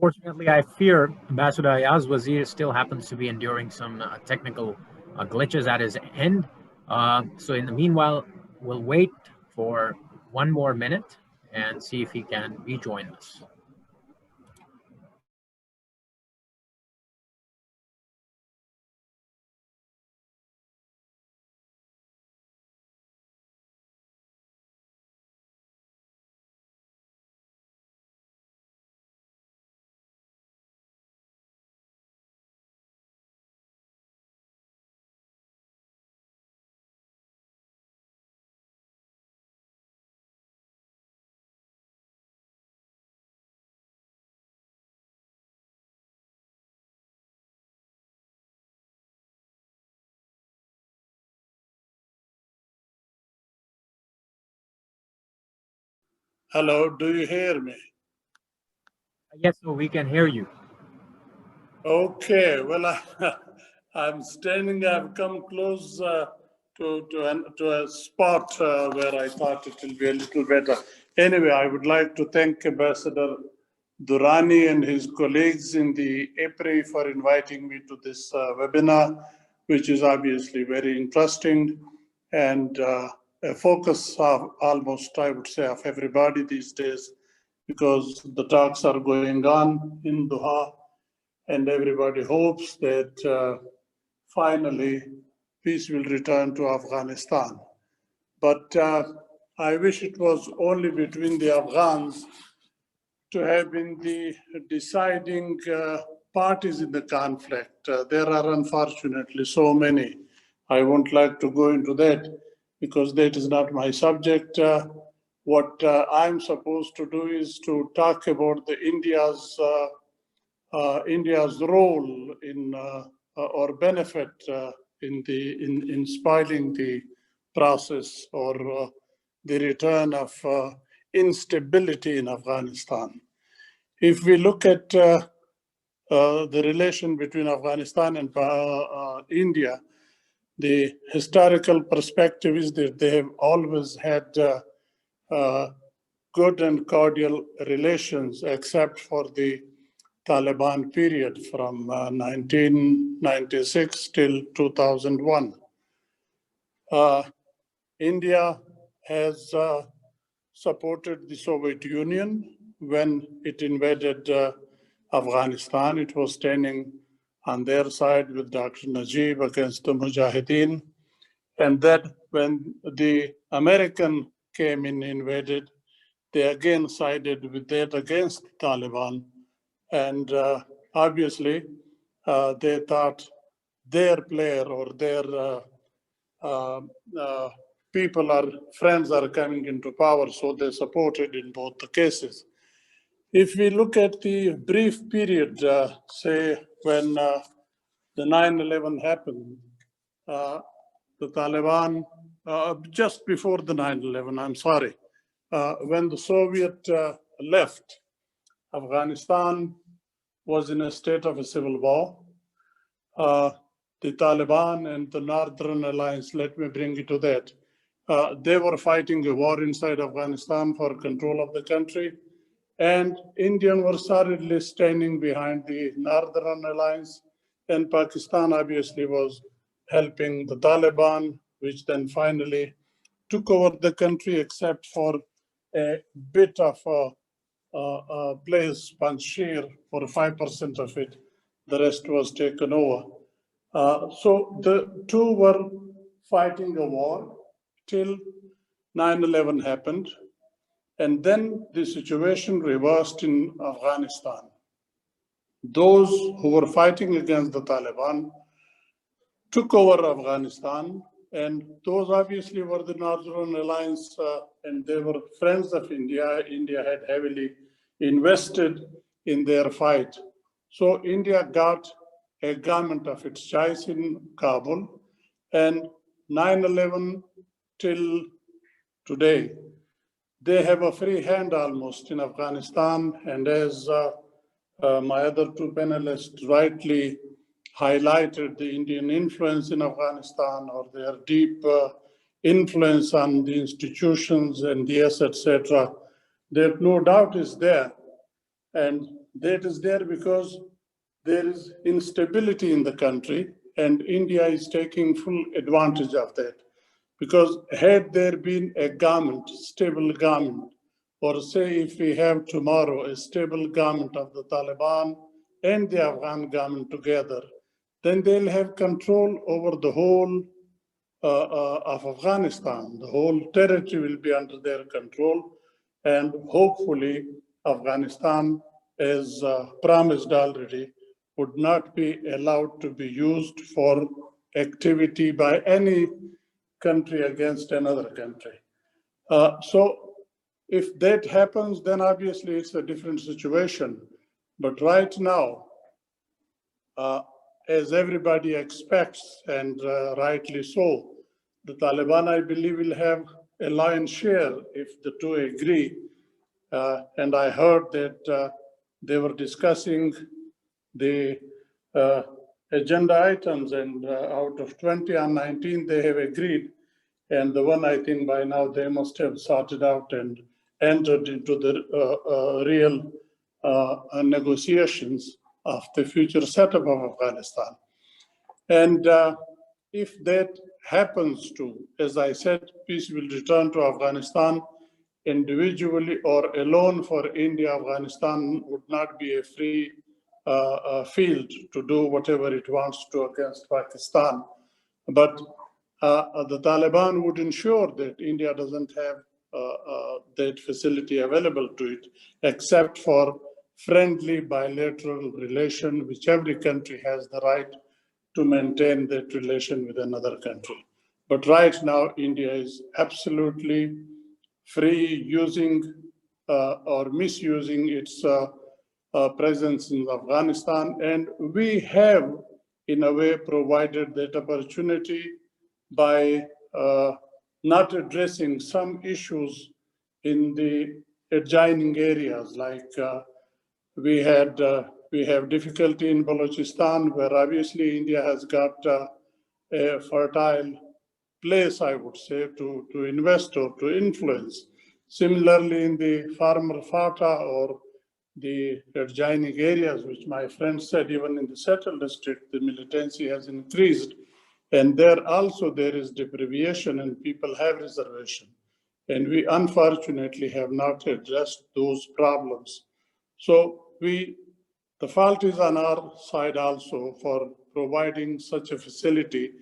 Fortunately, I fear Ambassador Ayaz Wazir still happens to be enduring some technical glitches at his end. So in the meanwhile, we'll wait for one more minute and see if he can rejoin us. hello, do you hear me? Yes, so we can hear you. Okay, well, I'm standing, I've come close to a spot where I thought it will be a little better. Anyway, I would like to thank Ambassador Durrani and his colleagues in the IPRI for inviting me to this webinar, which is obviously very interesting and a focus of almost, I would say, of everybody these days, because the talks are going on in Doha and everybody hopes that finally peace will return to Afghanistan. But I wish it was only between the Afghans to have been the deciding parties in the conflict. There are unfortunately so many. I won't like to go into that because that is not my subject. What I'm supposed to do is to talk about the India's role in or benefit in spoiling the process or the return of instability in Afghanistan. If we look at the relation between Afghanistan and India, the historical perspective is that they have always had good and cordial relations, except for the Taliban period from 1996 till 2001. India has supported the Soviet Union when it invaded Afghanistan. It was standing on their side with Dr. Najib against the Mujahideen. And then when the American came in, invaded, they again sided with that against the Taliban. And obviously, they thought their player or their people or friends are coming into power, so they supported in both the cases. If we look at the brief period, say when the 9/11 happened, the Taliban, just before the 9/11, I'm sorry, when the Soviet left, Afghanistan was in a state of a civil war. The Taliban and the Northern Alliance, let me bring you to that. They were fighting a war inside Afghanistan for control of the country, and Indians were solidly standing behind the Northern Alliance, and Pakistan obviously was helping the Taliban, which then finally took over the country, except for a bit of a place, Panjshir, for 5% of it. The rest was taken over. So the two were fighting a war till 9/11 happened. And then the situation reversed in Afghanistan. Those who were fighting against the Taliban took over Afghanistan, and those obviously were the Northern Alliance, and they were friends of India. India had heavily invested in their fight. So India got a government of its choice in Kabul, and 9/11 till today, they have a free hand almost in Afghanistan. And as my other two panelists rightly highlighted, the Indian influence in Afghanistan, or their deep influence on the institutions and the assets, etc., there no doubt is there. And that is there because there is instability in the country, and India is taking full advantage of that. Because had there been a government, stable government, or say if we have tomorrow a stable government of the Taliban and the Afghan government together, then they'll have control over the whole of Afghanistan. The whole territory will be under their control, and hopefully Afghanistan, as promised already, would not be allowed to be used for activity by any country against another country. So if that happens, then obviously it's a different situation. But right now, as everybody expects, and rightly so, the Taliban, I believe, will have a lion's share if the two agree. And I heard that they were discussing the agenda items, and out of 20 on 19, they have agreed. And the one, I think by now they must have sorted out and entered into the real negotiations of the future setup of Afghanistan. And if that happens to, as I said, peace will return to Afghanistan individually or alone for India. Afghanistan would not be a free field to do whatever it wants to against Pakistan. But the Taliban would ensure that India doesn't have that facility available to it, except for friendly bilateral relation, which every country has the right to maintain that relation with another country. But right now, India is absolutely free using or misusing its presence in Afghanistan. And we have, in a way, provided that opportunity by not addressing some issues in the adjoining areas, like we have difficulty in Balochistan, where obviously India has got a fertile place, I would say, to invest or to influence. Similarly, in the Farmer Fata or the adjoining areas, which my friend said, even in the settled district, the militancy has increased. And there also there is deprivation and people have reservation. And we unfortunately have not addressed those problems. So the fault is on our side also for providing such a facility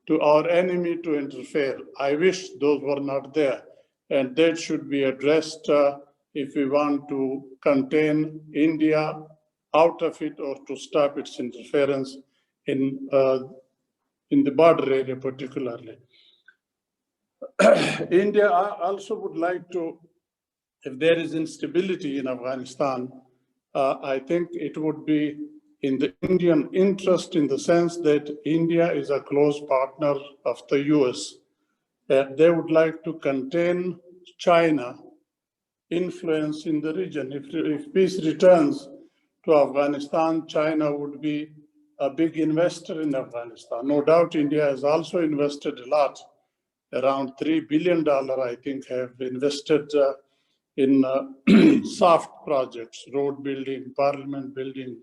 to our enemy to interfere. I wish those were not there. And that should be addressed if we want to contain India out of it or to stop its interference in the border area particularly. India also would like to, if there is instability in Afghanistan, I think it would be in the Indian interest in the sense that India is a close partner of the US. They would like to contain China influence in the region. If peace returns to Afghanistan, China would be a big investor in Afghanistan. No doubt India has also invested a lot, around $3 billion, I think, have invested in soft projects, road building, parliament building,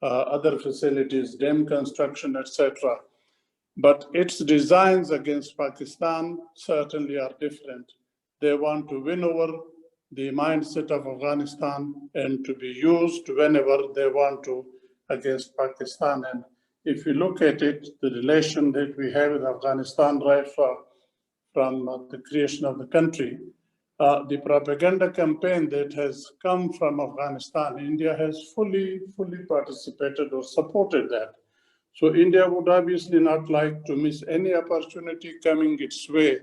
other facilities, dam construction, etc. But its designs against Pakistan certainly are different. They want to win over the mindset of Afghanistan and to be used whenever they want to against Pakistan. And if you look at it, the relation that we have with Afghanistan right from the creation of the country, the propaganda campaign that has come from Afghanistan, India has fully participated or supported that. So India would obviously not like to miss any opportunity coming its way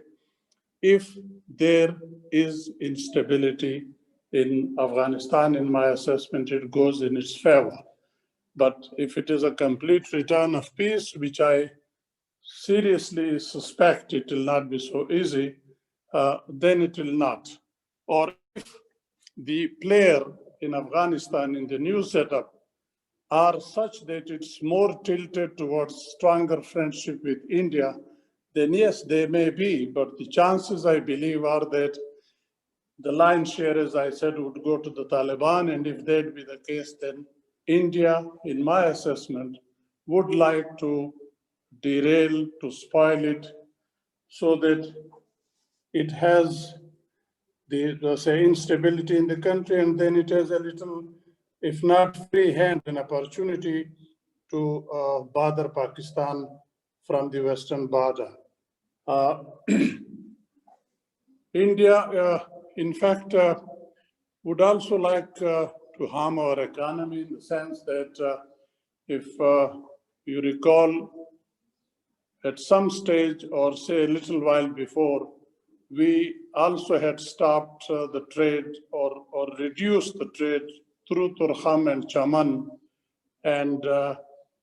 if there is instability in Afghanistan. In my assessment, it goes in its favor. But if it is a complete return of peace, which I seriously suspect it will not be so easy, then it will not. Or if the player in Afghanistan in the new setup are such that it's more tilted towards stronger friendship with India, then yes, they may be, but the chances, I believe, are that the lion's share, as I said, would go to the Taliban, and if that be the case, then India, in my assessment, would like to derail, to spoil it, so that it has the say, instability in the country, and then it has a little, if not free hand, an opportunity to bother Pakistan from the western border. India, in fact, would also like to harm our economy in the sense that if you recall, at some stage or say a little while before, we also had stopped the trade or reduced the trade through Turkham and Chaman, and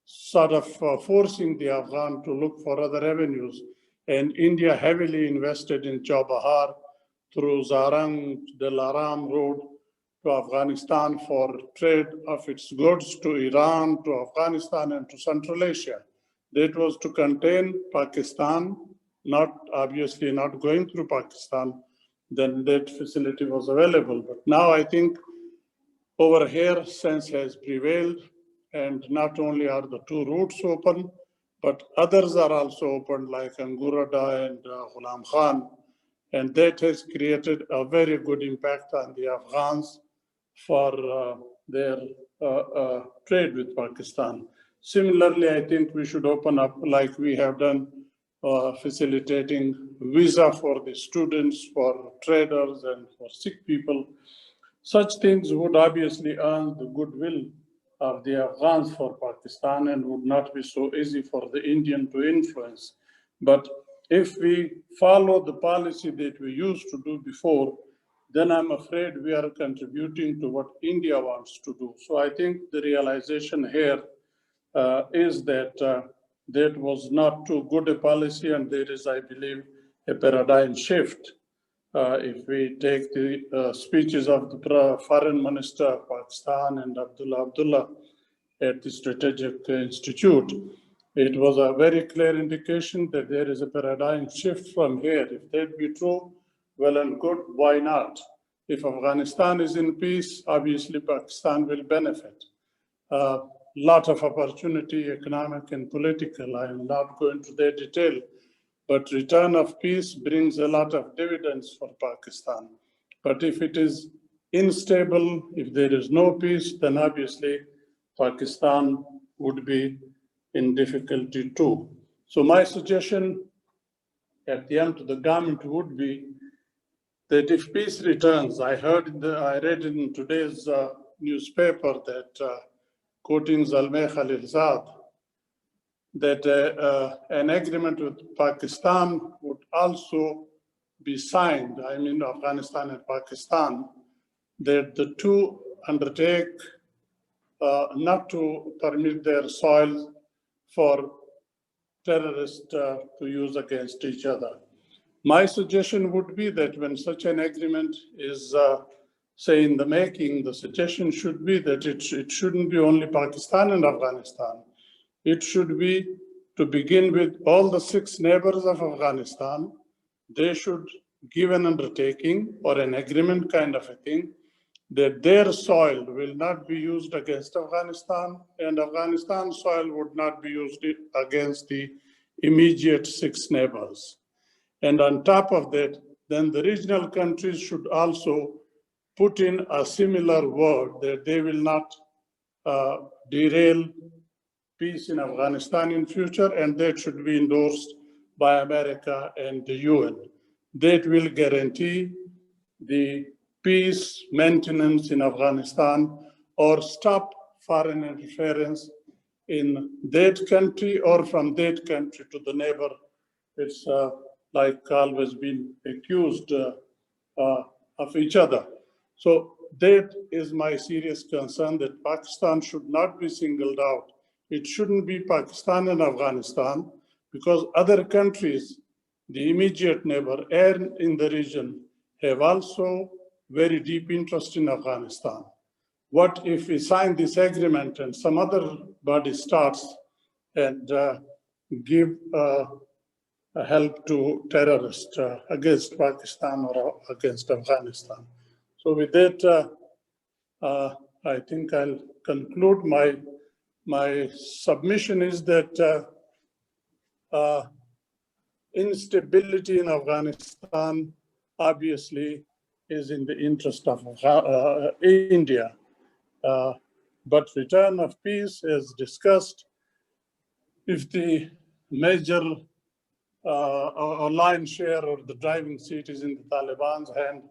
sort of forcing the Afghan to look for other avenues. And India heavily invested in Chabahar through Zarang, Dilaram road to Afghanistan for trade of its goods to Iran, to Afghanistan, and to Central Asia. That was to contain Pakistan, not obviously not going through Pakistan, then that facility was available. But now I think Over here, sense has prevailed, and not only are the two routes open, but others are also open, like Angurada and Ghulam Khan, and that has created a very good impact on the Afghans for their trade with Pakistan. Similarly, I think we should open up, like we have done, facilitating visa for the students, for traders, and for sick people. Such things would obviously earn the goodwill of the Afghans for Pakistan and would not be so easy for the Indian to influence. But if we follow the policy that we used to do before, then I'm afraid we are contributing to what India wants to do. So I think the realization here is that that was not too good a policy, and there is, I believe, a paradigm shift. If we take the speeches of the Foreign Minister of Pakistan and Abdullah at the Strategic Institute, it was a very clear indication that there is a paradigm shift from here. If that be true, well and good, why not? If Afghanistan is in peace, obviously Pakistan will benefit. Lot of opportunity, economic and political. I am not going into their detail, but return of peace brings a lot of dividends for Pakistan. But if it is unstable, if there is no peace, then obviously Pakistan would be in difficulty too. So my suggestion at the end to the government would be that if peace returns, I read in today's newspaper that quoting Zalmay Khalilzad, that an agreement with Pakistan would also be signed, I mean Afghanistan and Pakistan, that the two undertake not to permit their soil for terrorists to use against each other. My suggestion would be that when such an agreement is, say, in the making, the suggestion should be that it shouldn't be only Pakistan and Afghanistan. It should be, to begin with, all the 6 neighbors of Afghanistan. They should give an undertaking or an agreement kind of a thing that their soil will not be used against Afghanistan, and Afghanistan's soil would not be used against the immediate 6 neighbors. And on top of that, then the regional countries should also put in a similar word that they will not derail peace in Afghanistan in future, and that should be endorsed by America and the UN. That will guarantee the peace maintenance in Afghanistan or stop foreign interference in that country or from that country to the neighbor. It's like always been accused of each other. So that is my serious concern, that Pakistan should not be singled out. It shouldn't be Pakistan and Afghanistan, because other countries, the immediate neighbor and in the region, have also very deep interest in Afghanistan. What if we sign this agreement and some other body starts and give help to terrorists against Pakistan or against Afghanistan? So with that, I think I'll conclude. My submission is that instability in Afghanistan obviously is in the interest of India. But return of peace, as discussed, if the major or lion share or the driving seat is in the Taliban's hand,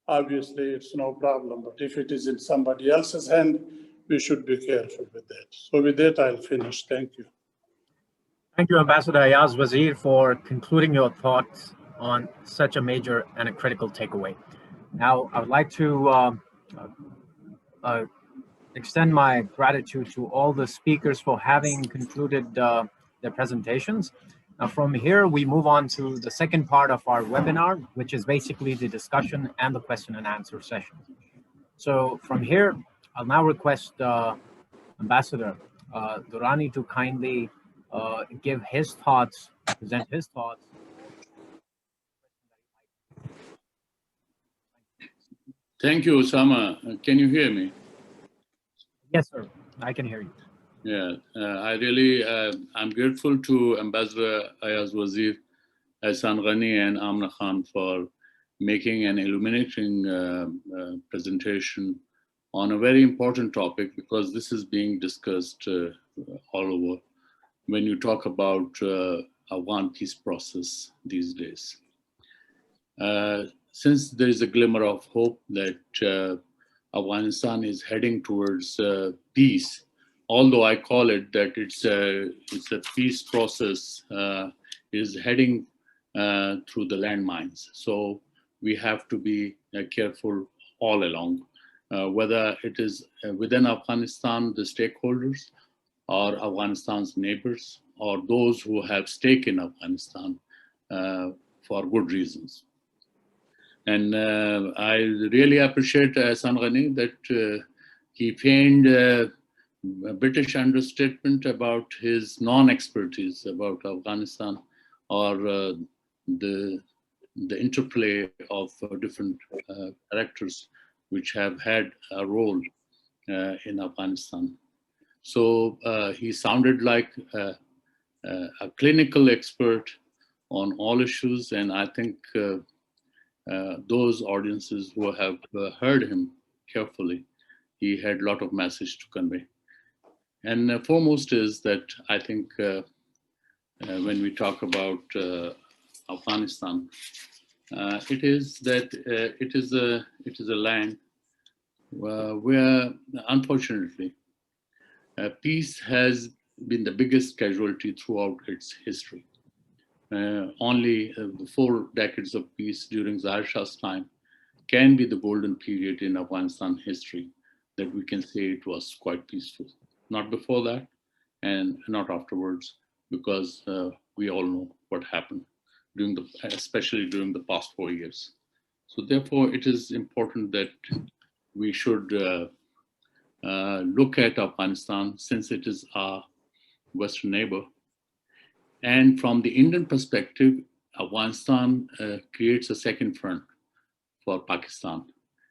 obviously it's no problem. But if it is in somebody else's hand, we should be careful with that. So with that, I'll finish. Thank you. Thank you, Ambassador Ayaz Wazir, for concluding your thoughts on such a major and a critical takeaway. Now, I would like to extend my gratitude to all the speakers for having concluded their presentations. Now, from here, we move on to the second part of our webinar, which is basically the discussion and the question and answer session. So from here, I'll now request Ambassador Durrani to kindly give his thoughts, present his thoughts. Thank you, Osama. Can you hear me? Yes, sir. I can hear you. Yeah, I'm grateful to Ambassador Ayaz Wazir, Ihsan Ghani, and Amina Khan for making an illuminating presentation on a very important topic, because this is being discussed all over when you talk about Afghan peace process these days. Since there is a glimmer of hope that Afghanistan is heading towards peace, although I call it that it's a peace process is heading through the landmines. So we have to be careful all along, whether it is within Afghanistan, the stakeholders, or Afghanistan's neighbors, or those who have stake in Afghanistan for good reasons. And I really appreciate Ihsan Ghani that he feigned a British understatement about his non-expertise about Afghanistan, or the interplay of different characters which have had a role in Afghanistan. So he sounded like a clinical expert on all issues, and I think those audiences who have heard him carefully, he had a lot of message to convey. And foremost is that I think when we talk about Afghanistan, it is that it is a land where unfortunately peace has been the biggest casualty throughout its history. Only the 4 decades of peace during Zahir Shah's time can be the golden period in Afghanistan history that we can say it was quite peaceful. Not before that and not afterwards, because we all know what happened especially during the past 4 years. So therefore, it is important that we should look at Afghanistan, since it is our Western neighbor. And from the Indian perspective, Afghanistan creates a second front for Pakistan,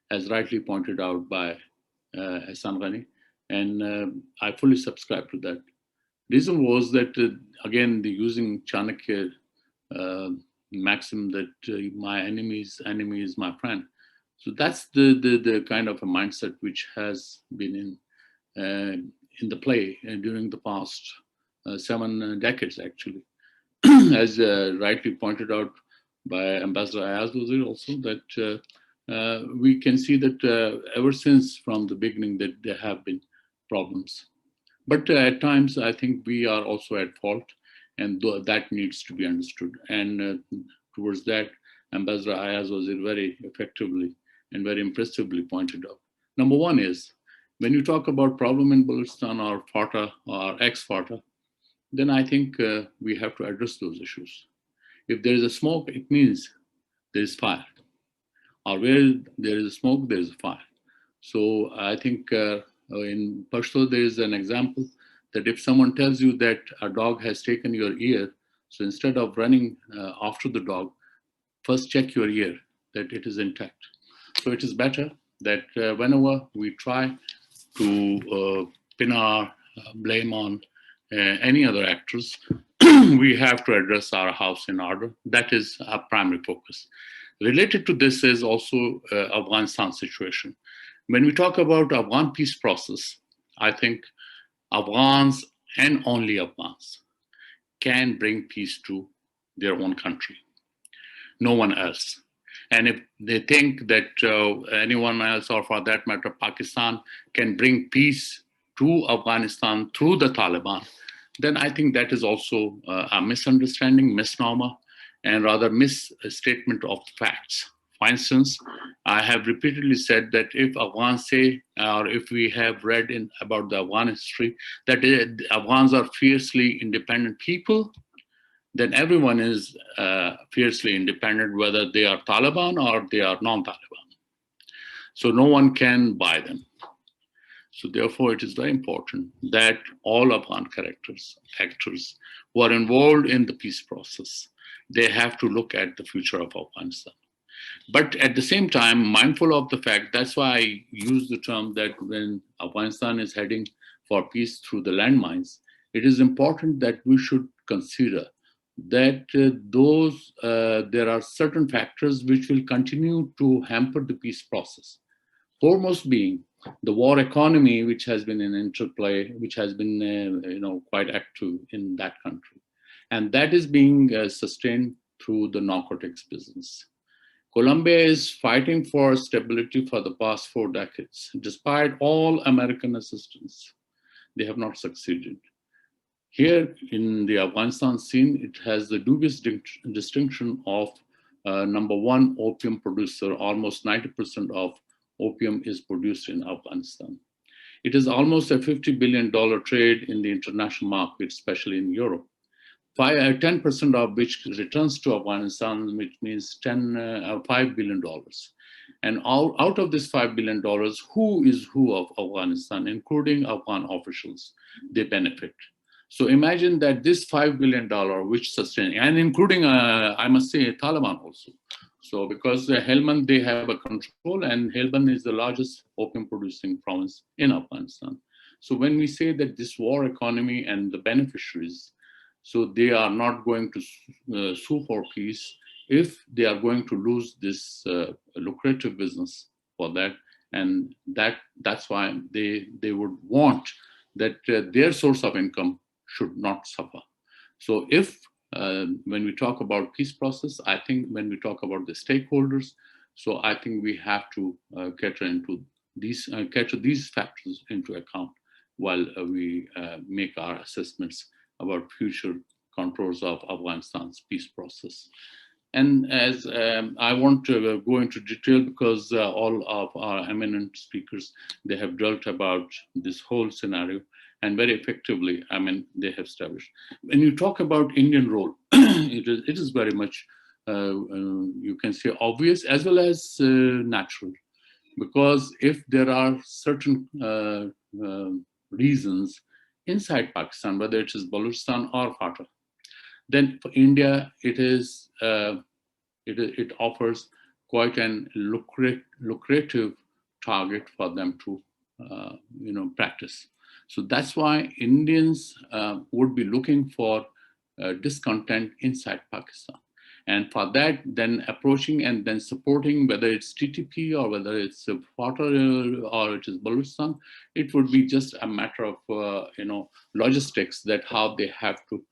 as rightly pointed out by Ihsan Ghani, and I fully subscribe to that. Reason was that, again, the using Chanakya maxim that my enemy's enemy is my friend. So that's the kind of a mindset which has been in the play during the past 7 decades, actually. As rightly pointed out by Ambassador Ayaz Wazir also, that we can see that ever since from the beginning that there have been problems. But at times, I think we are also at fault, and that needs to be understood. And towards that, Ambassador Ayaz Wazir very effectively and very impressively pointed out. Number one is, when you talk about problem in Balochistan or FATA or ex-FATA, then I think we have to address those issues. If there is a smoke, it means there is fire. Or where there is a smoke, there is a fire. So I think in Pashto, there is an example that if someone tells you that a dog has taken your ear, so instead of running after the dog, first check your ear that it is intact. So it is better that whenever we try to pin our blame on any other actors, we have to address our house in order. That is our primary focus. Related to this is also Afghanistan situation. When we talk about Afghan peace process, I think Afghans and only Afghans can bring peace to their own country. No one else. And if they think that anyone else, or for that matter, Pakistan, can bring peace to Afghanistan through the Taliban, then I think that is also a misunderstanding, misnomer, and rather misstatement of facts. For instance, I have repeatedly said that if Afghans say, or if we have read about the Afghan history, that Afghans are fiercely independent people, then everyone is fiercely independent, whether they are Taliban or they are non-Taliban. So no one can buy them. So therefore, it is very important that all Afghan actors who are involved in the peace process, they have to look at the future of Afghanistan. But at the same time, mindful of the fact, that's why I use the term that when Afghanistan is heading for peace through the landmines, it is important that we should consider that there are certain factors which will continue to hamper the peace process. Foremost being the war economy, which has been in interplay, which has been quite active in that country, and that is being sustained through the narcotics business. Colombia is fighting for stability for the past 4 decades. Despite all American assistance, they have not succeeded. Here in the Afghanistan scene, it has the dubious distinction of #1 opium producer. Almost 90% of opium is produced in Afghanistan. It is almost a $50 billion trade in the international market, especially in Europe. 10% of which returns to Afghanistan, which means $5 billion. And out of this $5 billion, who is who of Afghanistan, including Afghan officials, they benefit. So imagine that this $5 billion, which sustain, and including, I must say, Taliban also. So because Helmand, they have a control, and Helmand is the largest opium producing province in Afghanistan. So when we say that this war economy and the beneficiaries, so they are not going to sue for peace if they are going to lose this lucrative business for that. And that's why they would want that their source of income should not suffer. So if, when we talk about peace process, I think when we talk about the stakeholders, so I think we have to capture these factors into account while we make our assessments about future contours of Afghanistan's peace process. And as I want to go into detail because all of our eminent speakers, they have dealt about this whole scenario and very effectively, they have established. When you talk about Indian role, it is very much, you can say, obvious as well as natural. Because if there are certain reasons inside Pakistan, whether it is Balochistan or Fatah, then for India, it offers quite an lucrative target for them to practice. So that's why Indians would be looking for discontent inside Pakistan. And for that, then approaching and then supporting, whether it's TTP or whether it's Fatah or it is Balochistan, it would be just a matter of logistics, that how they have to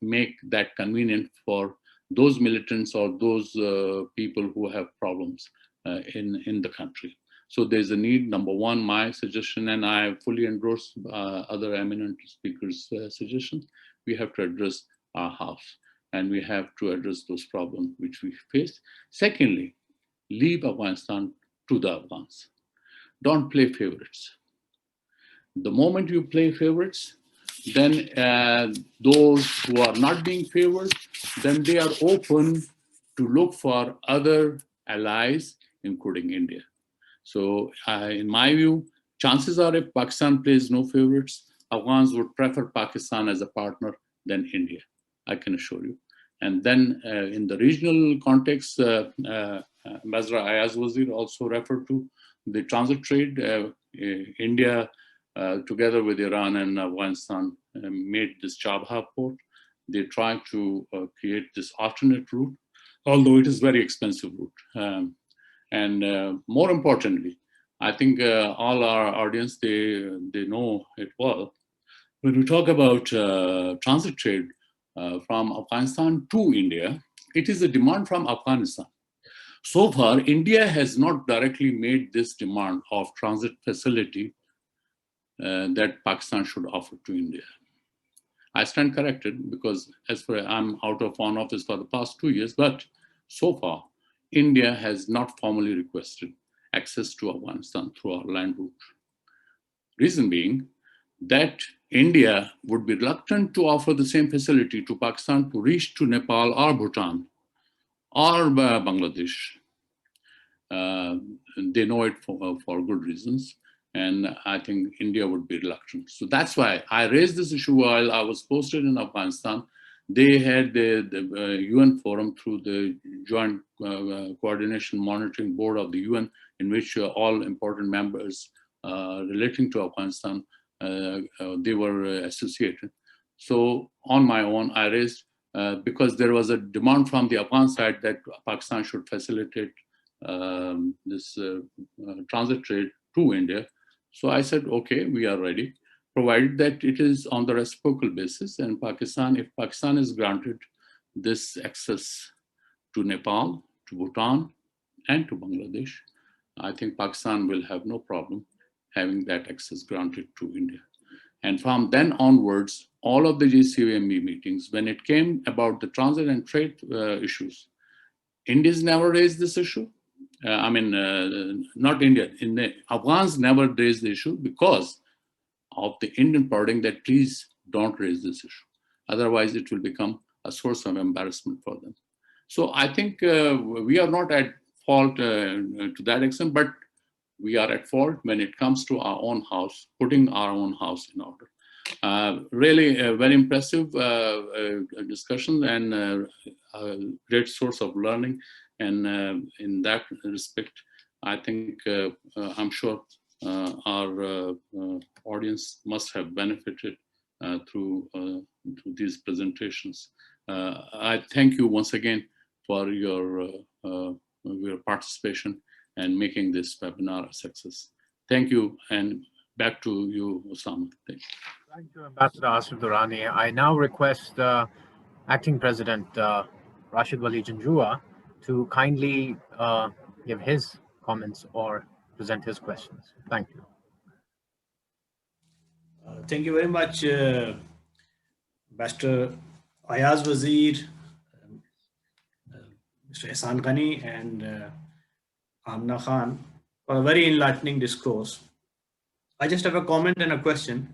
make that convenient for those militants or those people who have problems in the country. So there's a need, #1, my suggestion, and I fully endorse other eminent speakers' suggestions. We have to address our house, and we have to address those problems which we face. Secondly, leave Afghanistan to the Afghans. Don't play favorites. The moment you play favorites, then those who are not being favored, then they are open to look for other allies, including India. So in my view, chances are if Pakistan plays no favorites, Afghans would prefer Pakistan as a partner than India, I can assure you. And then in the regional context, Ambassador Ayaz Wazir also referred to the transit trade. India, together with Iran and Afghanistan, made this Chabha port. They tried to create this alternate route, although it is very expensive route. And more importantly, I think all our audience, they know it well. When we talk about transit trade from Afghanistan to India, it is a demand from Afghanistan. So far, India has not directly made this demand of transit facility that Pakistan should offer to India. I stand corrected because as far as I'm out of Foreign Office for the past 2 years, but so far, India has not formally requested access to Afghanistan through our land route. Reason being that India would be reluctant to offer the same facility to Pakistan to reach to Nepal or Bhutan or Bangladesh. They know it for good reasons. And I think India would be reluctant. So that's why I raised this issue while I was posted in Afghanistan, They had the UN forum through the Joint Coordination Monitoring Board of the UN, in which all important members relating to Afghanistan, they were associated. So on my own, I raised, because there was a demand from the Afghan side that Pakistan should facilitate this transit trade to India. So I said, okay, we are ready, provided that it is on the reciprocal basis. And Pakistan, if Pakistan is granted this access to Nepal, to Bhutan, and to Bangladesh, I think Pakistan will have no problem having that access granted to India. And from then onwards, all of the GCME meetings, when it came about the transit and trade issues, Indians never raised this issue. Not India, Afghans never raised the issue because of the Indian parting that please don't raise this issue. Otherwise, it will become a source of embarrassment for them. So I think we are not at fault to that extent, but we are at fault when it comes to our own house, putting our own house in order. Really a very impressive discussion and a great source of learning. And in that respect, I think I'm sure our audience must have benefited through these presentations. I thank you once again for your participation and making this webinar a success. Thank you, and back to you, Osama. Thank you. Thank you, Ambassador Asif Durrani. I now request Acting President Raashid Wali Janjua to kindly give his comments or present his questions. Thank you. Thank you very much, Ambassador Ayaz Wazir, Mr. Ihsan Ghani, and Amina Khan, for a very enlightening discourse. I just have a comment and a question.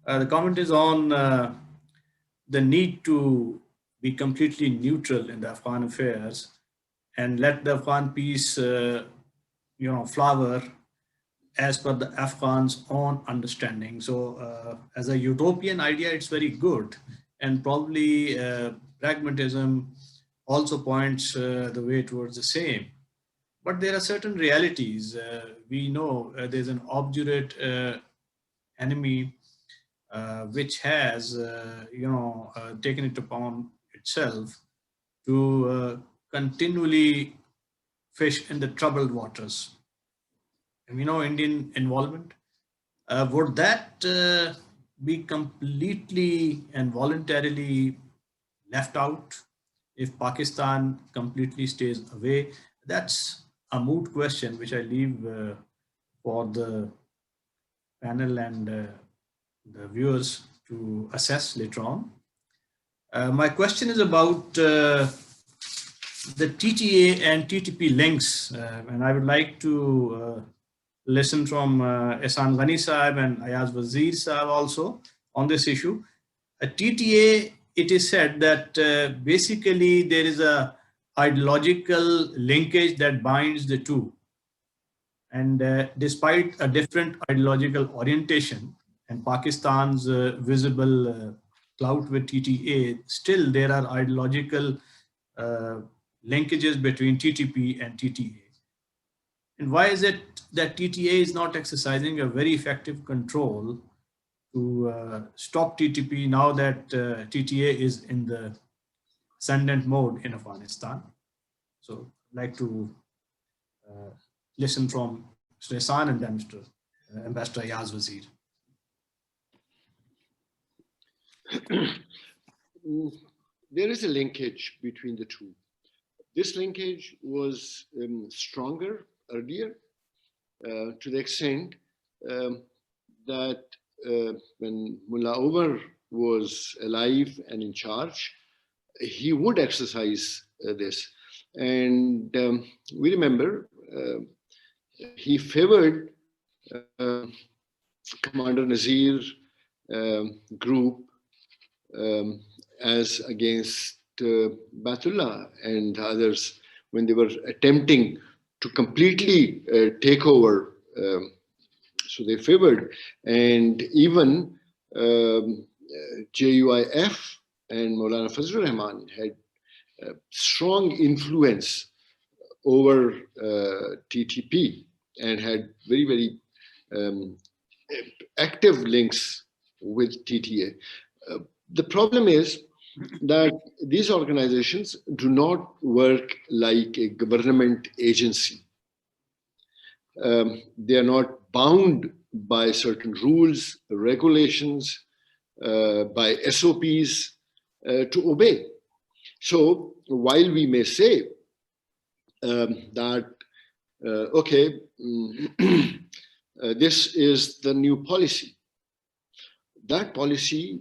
The comment is on the need to be completely neutral in the Afghan affairs and let the Afghan peace, flower as per the Afghans' own understanding. So as a utopian idea, it's very good. And probably pragmatism also points the way towards the same. But there are certain realities. We know there's an obdurate enemy which has, taken it upon itself to continually fish in the troubled waters. And we know Indian involvement. Would that be completely and voluntarily left out if Pakistan completely stays away? That's a moot question, which I leave for the panel and the viewers to assess later on. My question is about the TTA and TTP links, and I would like to listen from Ihsan Ghani Sahib and Ayaz Wazir Sahib also on this issue. A TTA, it is said that basically there is a ideological linkage that binds the two. And despite a different ideological orientation and Pakistan's visible clout with TTA, still there are ideological linkages between TTP and TTA. And why is it that TTA is not exercising a very effective control to stop TTP now that TTA is in the ascendant mode in Afghanistan? So I'd like to listen from Mr. Ihsan and then Mr. Ambassador Ayaz Wazir. There is a linkage between the two. This linkage was stronger earlier to the extent that when Mullah Omar was alive and in charge, he would exercise this. And we remember he favored Commander Nazir group as against Baitullah and others when they were attempting to completely take over. So they favored, and even JUIF and Maulana Fazlur Rahman had strong influence over TTP and had very, very active links with TTA. The problem is that these organizations do not work like a government agency. They are not bound by certain rules, regulations, by SOPs to obey. So while we may say that, okay, this is the new policy, that policy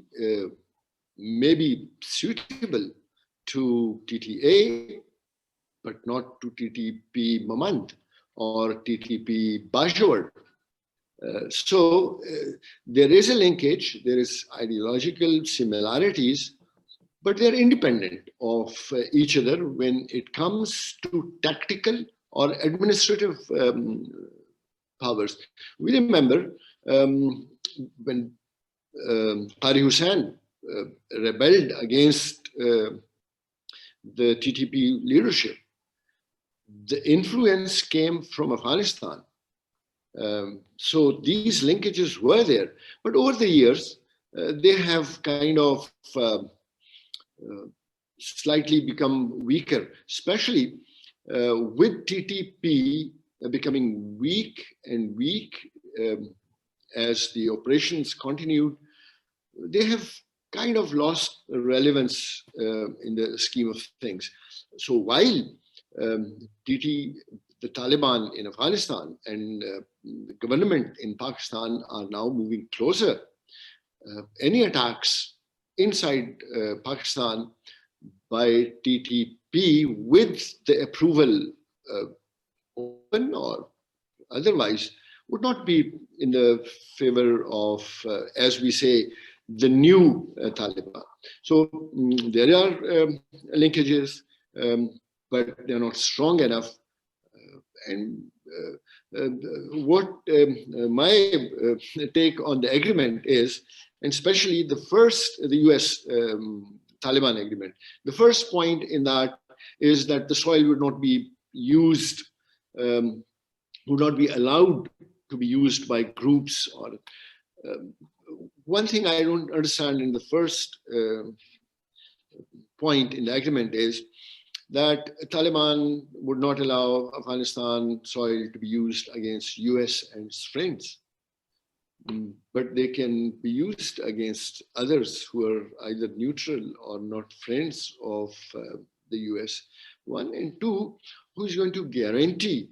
may be suitable to TTA, but not to TTP Mamand or TTP Bajor. So there is a linkage, there is ideological similarities, but they're independent of each other when it comes to tactical or administrative powers. We remember when Qari Hussain rebelled against the TTP leadership, the influence came from Afghanistan. So these linkages were there, but over the years, they have kind of slightly become weaker, especially with TTP becoming weak and weak as the operations continued. They have kind of lost relevance in the scheme of things. So while the Taliban in Afghanistan and the government in Pakistan are now moving closer, any attacks inside Pakistan by TTP with the approval open or otherwise would not be in the favor of, as we say, the new Taliban. So there are linkages, but they're not strong enough. And what my take on the agreement is, and especially the US Taliban agreement, the first point in that is that the soil would not be used, would not be allowed to be used by groups. Or one thing I don't understand in the first point in the agreement is that Taliban would not allow Afghanistan soil to be used against US and its friends, but they can be used against others who are either neutral or not friends of the US. One, and two, who's going to guarantee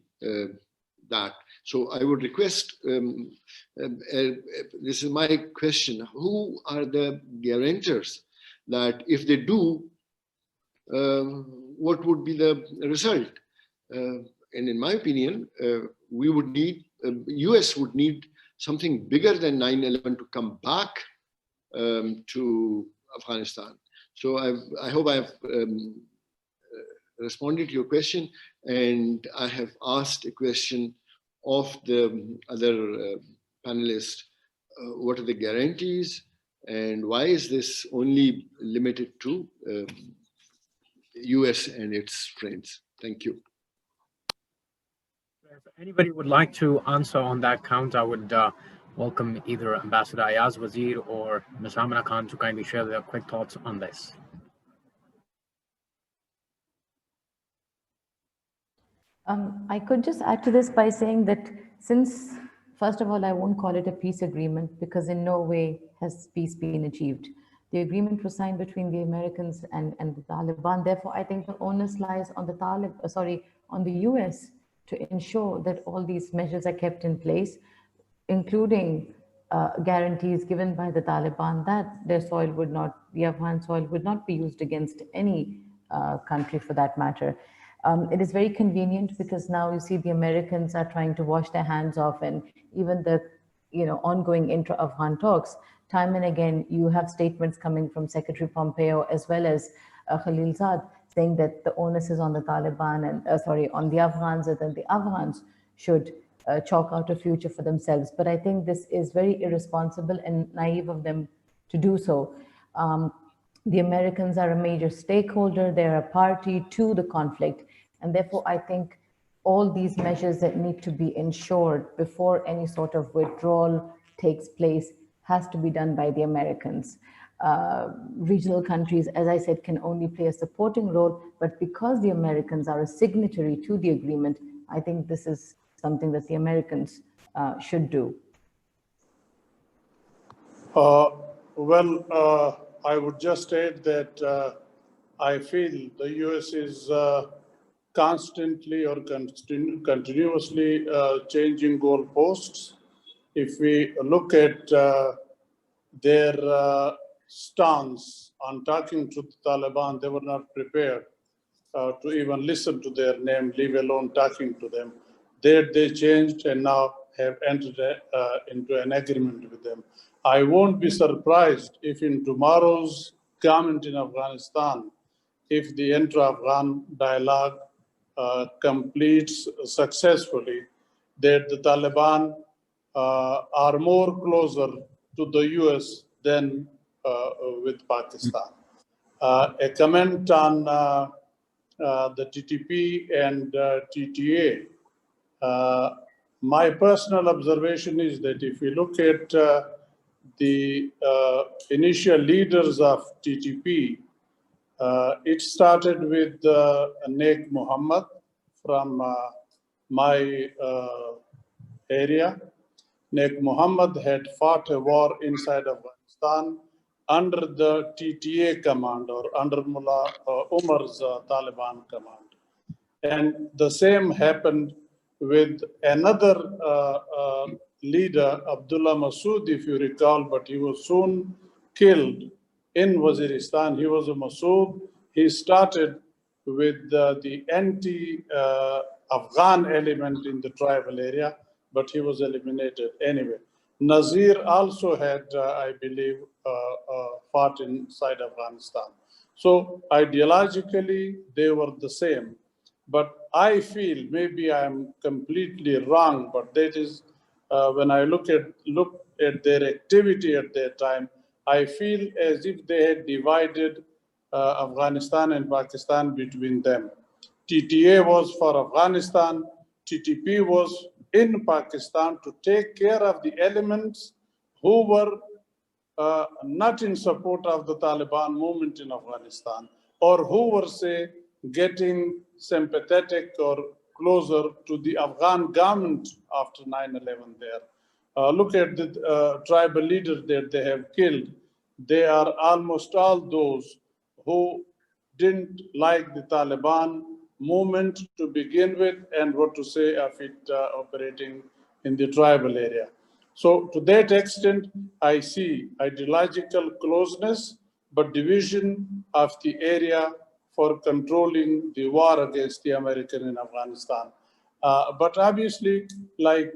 that? So I would request, this is my question, who are the guarantors that if they do, what would be the result? And in my opinion, we would need, US would need something bigger than 9/11 to come back to Afghanistan. So I hope I've responded to your question, and I have asked a question of the other panelists. What are the guarantees, and why is this only limited to US and its friends? Thank you. If anybody would like to answer on that count, I would welcome either Ambassador Ayaz, Wazir, or Ms. Amina Khan to kindly share their quick thoughts on this. I could just add to this by saying that since, first of all, I won't call it a peace agreement because in no way has peace been achieved. The agreement was signed between the Americans and the Taliban. Therefore, I think the onus lies on on the US to ensure that all these measures are kept in place, including guarantees given by the Taliban that their soil would not, the Afghan soil would not be used against any country for that matter. It is very convenient because now you see the Americans are trying to wash their hands off, and even the ongoing intra-Afghan talks, time and again, you have statements coming from Secretary Pompeo as well as Khalilzad saying that the onus is on the Taliban and on the Afghans, and then the Afghans should chalk out a future for themselves. But I think this is very irresponsible and naive of them to do so. The Americans are a major stakeholder, they're a party to the conflict, and therefore I think all these measures that need to be ensured before any sort of withdrawal takes place has to be done by the Americans. Regional countries, as I said, can only play a supporting role, but because the Americans are a signatory to the agreement, I think this is something that the Americans should do. I would just add that I feel the US is constantly or continuously changing goalposts. If we look at their stance on talking to the Taliban, they were not prepared to even listen to their name, leave alone talking to them. They changed and now have entered into an agreement with them. I won't be surprised if in tomorrow's government in Afghanistan, if the intra-Afghan dialogue completes successfully, that the Taliban are more closer to the US than with Pakistan. A comment on the TTP and TTA. My personal observation is that if we look at the initial leaders of TTP, it started with Naik Muhammad from my area. Naik Muhammad had fought a war inside Afghanistan under the TTA command or under Mullah Umar's Taliban command. And the same happened with another leader, Abdullah Masood, if you recall, but he was soon killed in Waziristan. He was a Masood. He started with the anti-Afghan element in the tribal area, but he was eliminated anyway. Nazir also had, I believe, fought inside Afghanistan. So ideologically, they were the same. But I feel, maybe I'm completely wrong, but that is, when I look at their activity at that time, I feel as if they had divided Afghanistan and Pakistan between them. TTA was for Afghanistan, TTP was in Pakistan to take care of the elements who were not in support of the Taliban movement in Afghanistan, or who were, say, getting sympathetic or closer to the Afghan government after 9/11 there. Look at the tribal leaders that they have killed. They are almost all those who didn't like the Taliban movement to begin with, and what to say of it operating in the tribal area. So to that extent, I see ideological closeness, but division of the area for controlling the war against the American in Afghanistan. But obviously, like,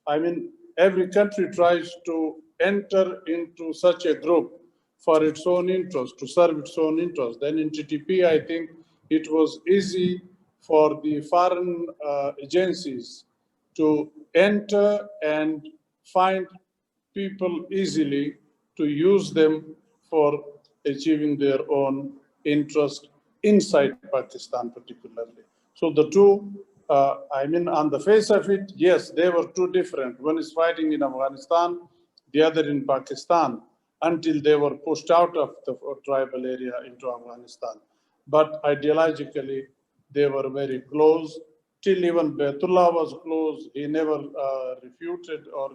I mean, every country tries to enter into such a group for its own interest, to serve its own interest. Then in TTP, I think it was easy for the foreign agencies to enter and find people easily to use them for achieving their own interest inside Pakistan particularly. So the two, I mean, on the face of it, yes, they were two different. One is fighting in Afghanistan, the other in Pakistan, until they were pushed out of the tribal area into Afghanistan. But ideologically, they were very close. Till even Baitullah was close, he never refuted or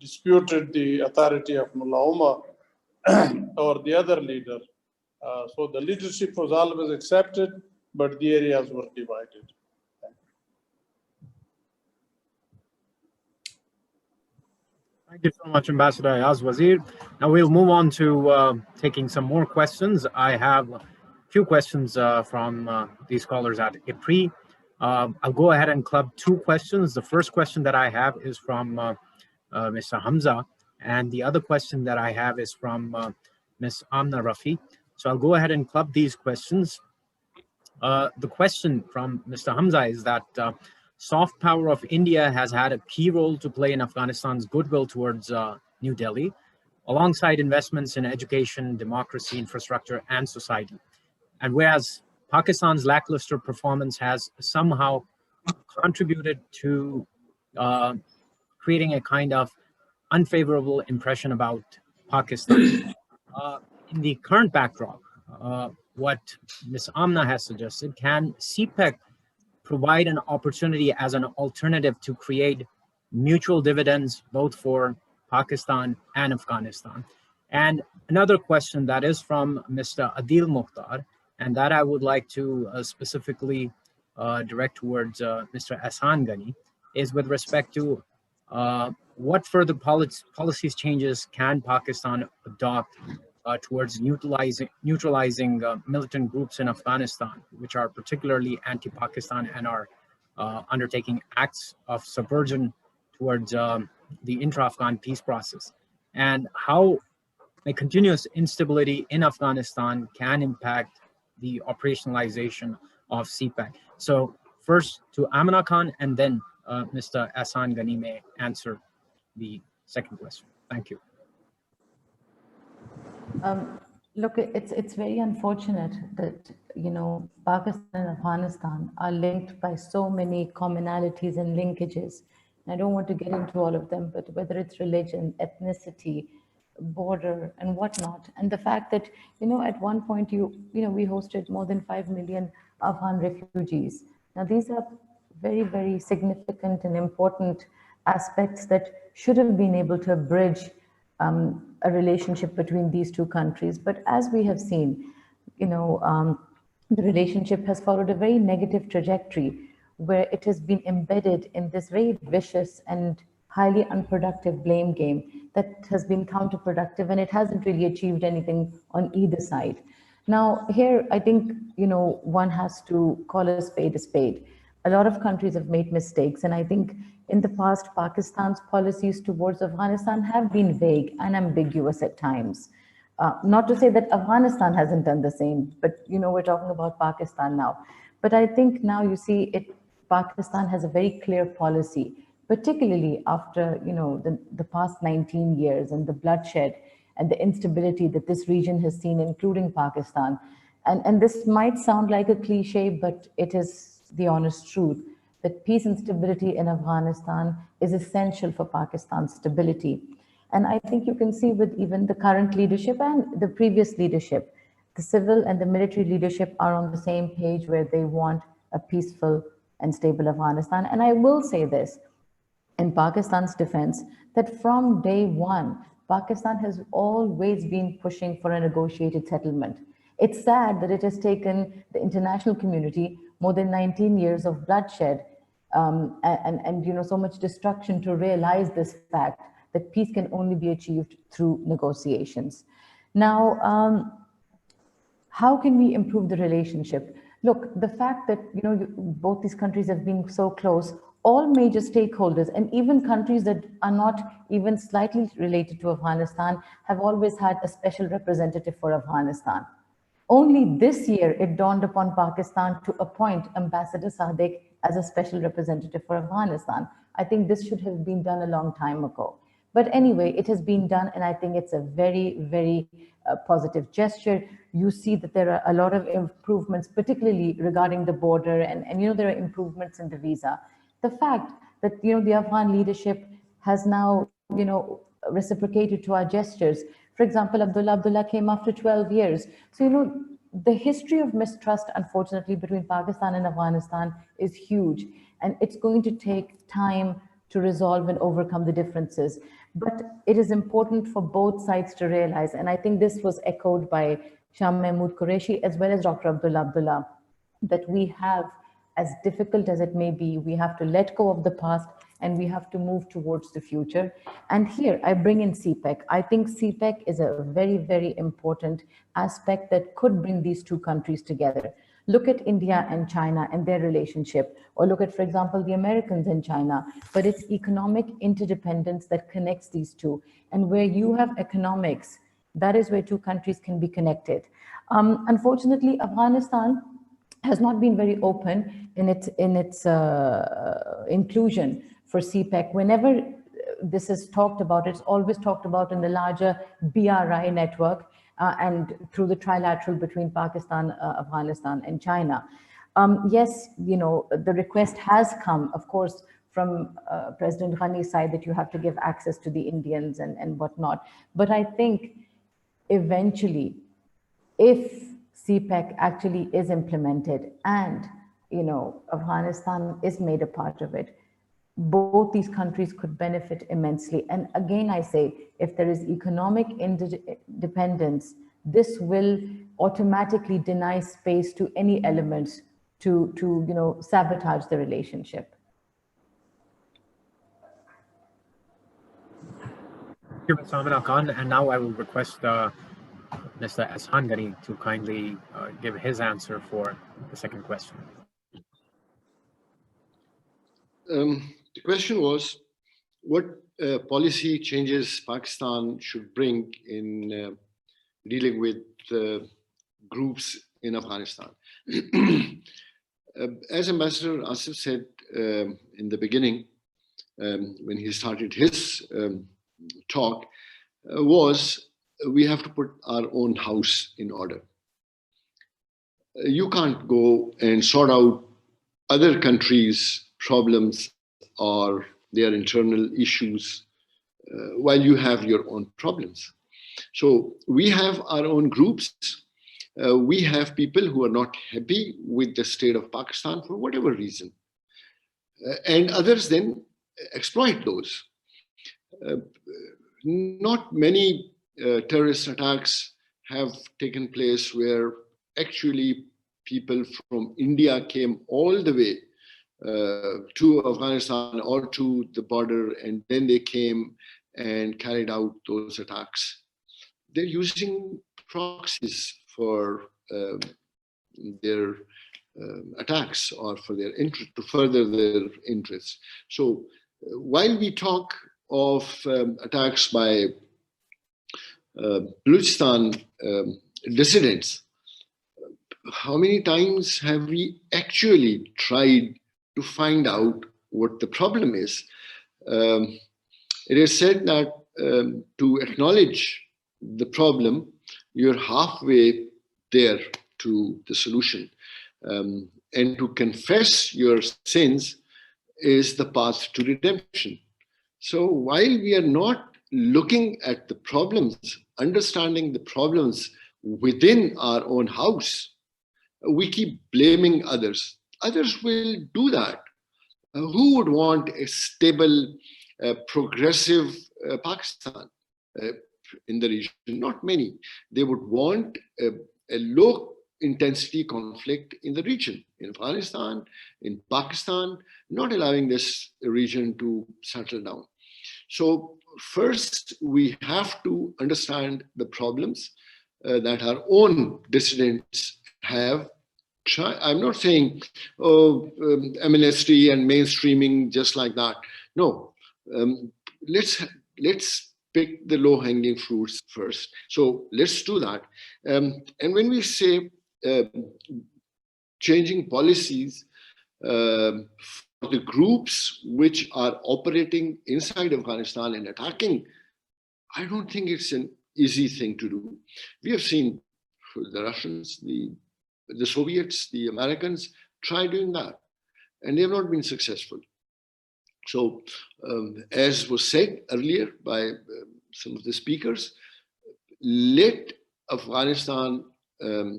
disputed the authority of Mullah Umar or the other leader. So the leadership was always accepted, but the areas were divided. Thank you so much, Ambassador Ayaz Wazir. Now we'll move on to taking some more questions. I have a few questions from these scholars at IPRI. I'll go ahead and club two questions. The first question that I have is from Mr. Hamza, and the other question that I have is from Ms. Amna Rafi. So I'll go ahead and club these questions. The question from Mr. Hamza is that soft power of India has had a key role to play in Afghanistan's goodwill towards New Delhi. alongside investments in education, democracy, infrastructure, and society. And whereas Pakistan's lackluster performance has somehow contributed to creating a kind of unfavorable impression about Pakistan. In the current backdrop, what Ms. Amina has suggested, can CPEC provide an opportunity as an alternative to create mutual dividends both for Pakistan and Afghanistan? And another question that is from Mr. Adil Mukhtar, and that I would like to specifically direct towards Mr. Ihsan Ghani, is with respect to what further policies changes can Pakistan adopt towards neutralizing militant groups in Afghanistan, which are particularly anti-Pakistan and are undertaking acts of subversion towards the intra-Afghan peace process, and how a continuous instability in Afghanistan can impact the operationalization of CPEC. So first to Amina Khan, and then Mr. Ihsan Ghani may answer the second question. Thank you. Look, it's very unfortunate that, you know, Pakistan and Afghanistan are linked by so many commonalities and linkages. And I don't want to get into all of them, but whether it's religion, ethnicity, border, and whatnot, and the fact that, you know, at one point we hosted more than 5 million Afghan refugees. Now these are very, very significant and important aspects that should have been able to bridge a relationship between these two countries. But as we have seen, you know, the relationship has followed a very negative trajectory where it has been embedded in this very vicious and highly unproductive blame game that has been counterproductive, and it hasn't really achieved anything on either side. Now here, I think, you know, one has to call a spade a spade. A lot of countries have made mistakes, and I think in the past, Pakistan's policies towards Afghanistan have been vague and ambiguous at times. Not to say that Afghanistan hasn't done the same, but, you know, we're talking about Pakistan now. But I think now you see Pakistan has a very clear policy, particularly after, you know, the past 19 years and the bloodshed and the instability that this region has seen, including Pakistan. And this might sound like a cliche, but it is the honest truth, that peace and stability in Afghanistan is essential for Pakistan's stability. And I think you can see with even the current leadership and the previous leadership, the civil and the military leadership are on the same page where they want a peaceful and stable Afghanistan. And I will say this, in Pakistan's defense, that from day one, Pakistan has always been pushing for a negotiated settlement. It's sad that it has taken the international community more than 19 years of bloodshed and you know, so much destruction to realize this fact that peace can only be achieved through negotiations. Now, how can we improve the relationship? Look, the fact that, you know, both these countries have been so close, all major stakeholders and even countries that are not even slightly related to Afghanistan have always had a special representative for Afghanistan. Only this year, it dawned upon Pakistan to appoint Ambassador Sadiq as a special representative for Afghanistan. I think this should have been done a long time ago. But anyway, it has been done, and I think it's a very, very positive gesture. You see that there are a lot of improvements, particularly regarding the border, and you know, there are improvements in the visa. The fact that, you know, the Afghan leadership has now, you know, reciprocated to our gestures. For example, Abdullah came after 12 years. So, you know, the history of mistrust, unfortunately, between Pakistan and Afghanistan is huge. And it's going to take time to resolve and overcome the differences. But it is important for both sides to realize, and I think this was echoed by Shah Mahmood Qureshi as well as Dr. Abdullah, that we have, as difficult as it may be, we have to let go of the past and we have to move towards the future. And here I bring in CPEC. I think CPEC is a very, very important aspect that could bring these two countries together. Look at India and China and their relationship, or look at, for example, the Americans and China, but it's economic interdependence that connects these two. And where you have economics, that is where two countries can be connected. Unfortunately, Afghanistan has not been very open in its inclusion for CPEC. Whenever this is talked about. It's always talked about in the larger BRI network and through the trilateral between Pakistan, Afghanistan, and China. Yes, the request has come, of course, from President Ghani's side that you have to give access to the Indians and whatnot. But I think eventually, if CPEC actually is implemented and, Afghanistan is made a part of it, both these countries could benefit immensely. And again, I say, if there is economic independence, this will automatically deny space to any elements to sabotage the relationship. Thank you, Ms. Amina Khan. And now I will request Mr. Ihsan Ghani to kindly give his answer for the second question. The question was, what policy changes Pakistan should bring in dealing with groups in Afghanistan? As Ambassador Asif said in the beginning, when he started his talk, was we have to put our own house in order. You can't go and sort out other countries' problems or their internal issues while you have your own problems. So we have our own groups. We have people who are not happy with the state of Pakistan for whatever reason. And others then exploit those. Not many terrorist attacks have taken place where actually people from India came all the way to Afghanistan or to the border, and then they came and carried out those attacks. They're using proxies for their attacks or for their interest, to further their interests. So while we talk of attacks by Balochistan dissidents, how many times have we actually tried to find out what the problem is? It is said that to acknowledge the problem, you're halfway there to the solution. And to confess your sins is the path to redemption. So while we are not looking at the problems, understanding the problems within our own house, we keep blaming others. Others will do that. Who would want a stable, progressive Pakistan in the region? Not many. They would want a low intensity conflict in the region, in Afghanistan, in Pakistan, not allowing this region to settle down. So first, we have to understand the problems that our own dissidents have. I'm not saying, amnesty and mainstreaming just like that. No, let's pick the low-hanging fruits first. So let's do that. And when we say changing policies for the groups which are operating inside Afghanistan and attacking, I don't think it's an easy thing to do. We have seen the Russians, the Soviets, the Americans try doing that, and they have not been successful. So, as was said earlier by some of the speakers, let Afghanistan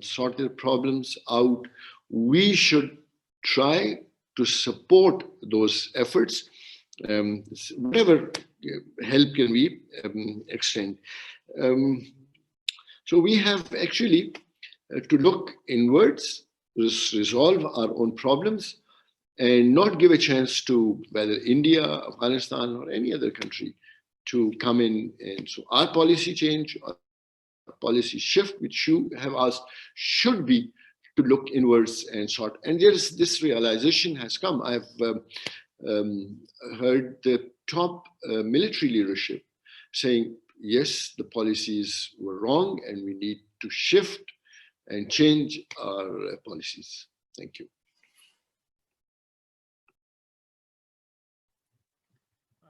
sort their problems out. We should try to support those efforts, whatever help can we extend. So we have actually to look inwards, resolve our own problems, and not give a chance to whether India, Afghanistan, or any other country to come in. And so our policy change, our policy shift, which you have asked, should be to look inwards and sort. And there's this realization has come. I've heard the top military leadership saying, yes, the policies were wrong and we need to shift and change our policies. Thank you.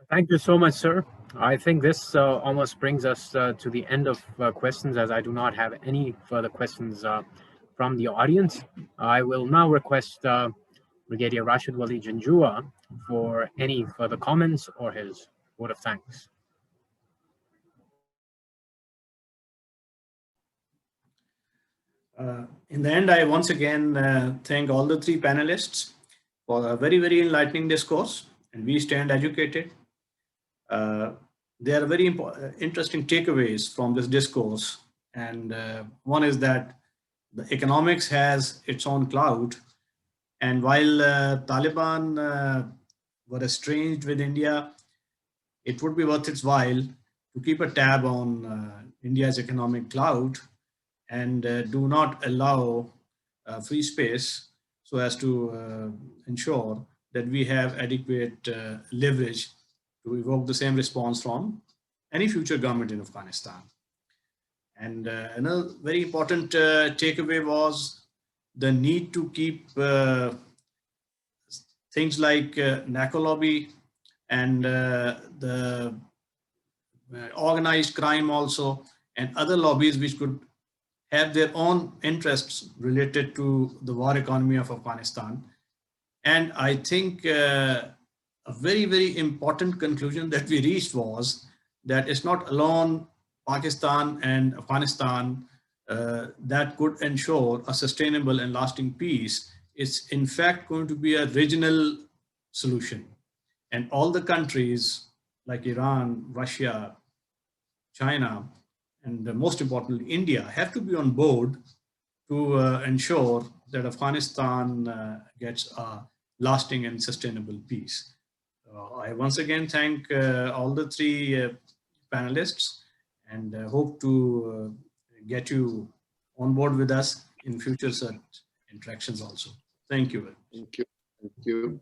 Thank you so much, sir. I think this almost brings us to the end of questions, as I do not have any further questions from the audience. I will now request Brigadier Raashid Wali Janjua for any further comments or his vote of thanks. In the end, I once again thank all the three panelists for a very, very enlightening discourse, and we stand educated. There are very interesting takeaways from this discourse, and one is that the economics has its own cloud, and while Taliban were estranged with India, it would be worth its while to keep a tab on India's economic cloud and do not allow free space so as to ensure that we have adequate leverage to evoke the same response from any future government in Afghanistan. And another very important takeaway was the need to keep things like NACTA lobby and the organized crime also, and other lobbies which could have their own interests related to the war economy of Afghanistan. And I think a very, very important conclusion that we reached was that it's not alone Pakistan and Afghanistan that could ensure a sustainable and lasting peace. It's in fact going to be a regional solution. And all the countries like Iran, Russia, China, and most importantly, India have to be on board to ensure that Afghanistan gets a lasting and sustainable peace. I once again thank all the three panelists and hope to get you on board with us in future such interactions also. Thank you. Thank you. Thank you.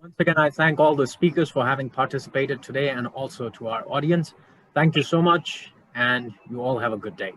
Once again, I thank all the speakers for having participated today and also to our audience. Thank you so much, and you all have a good day.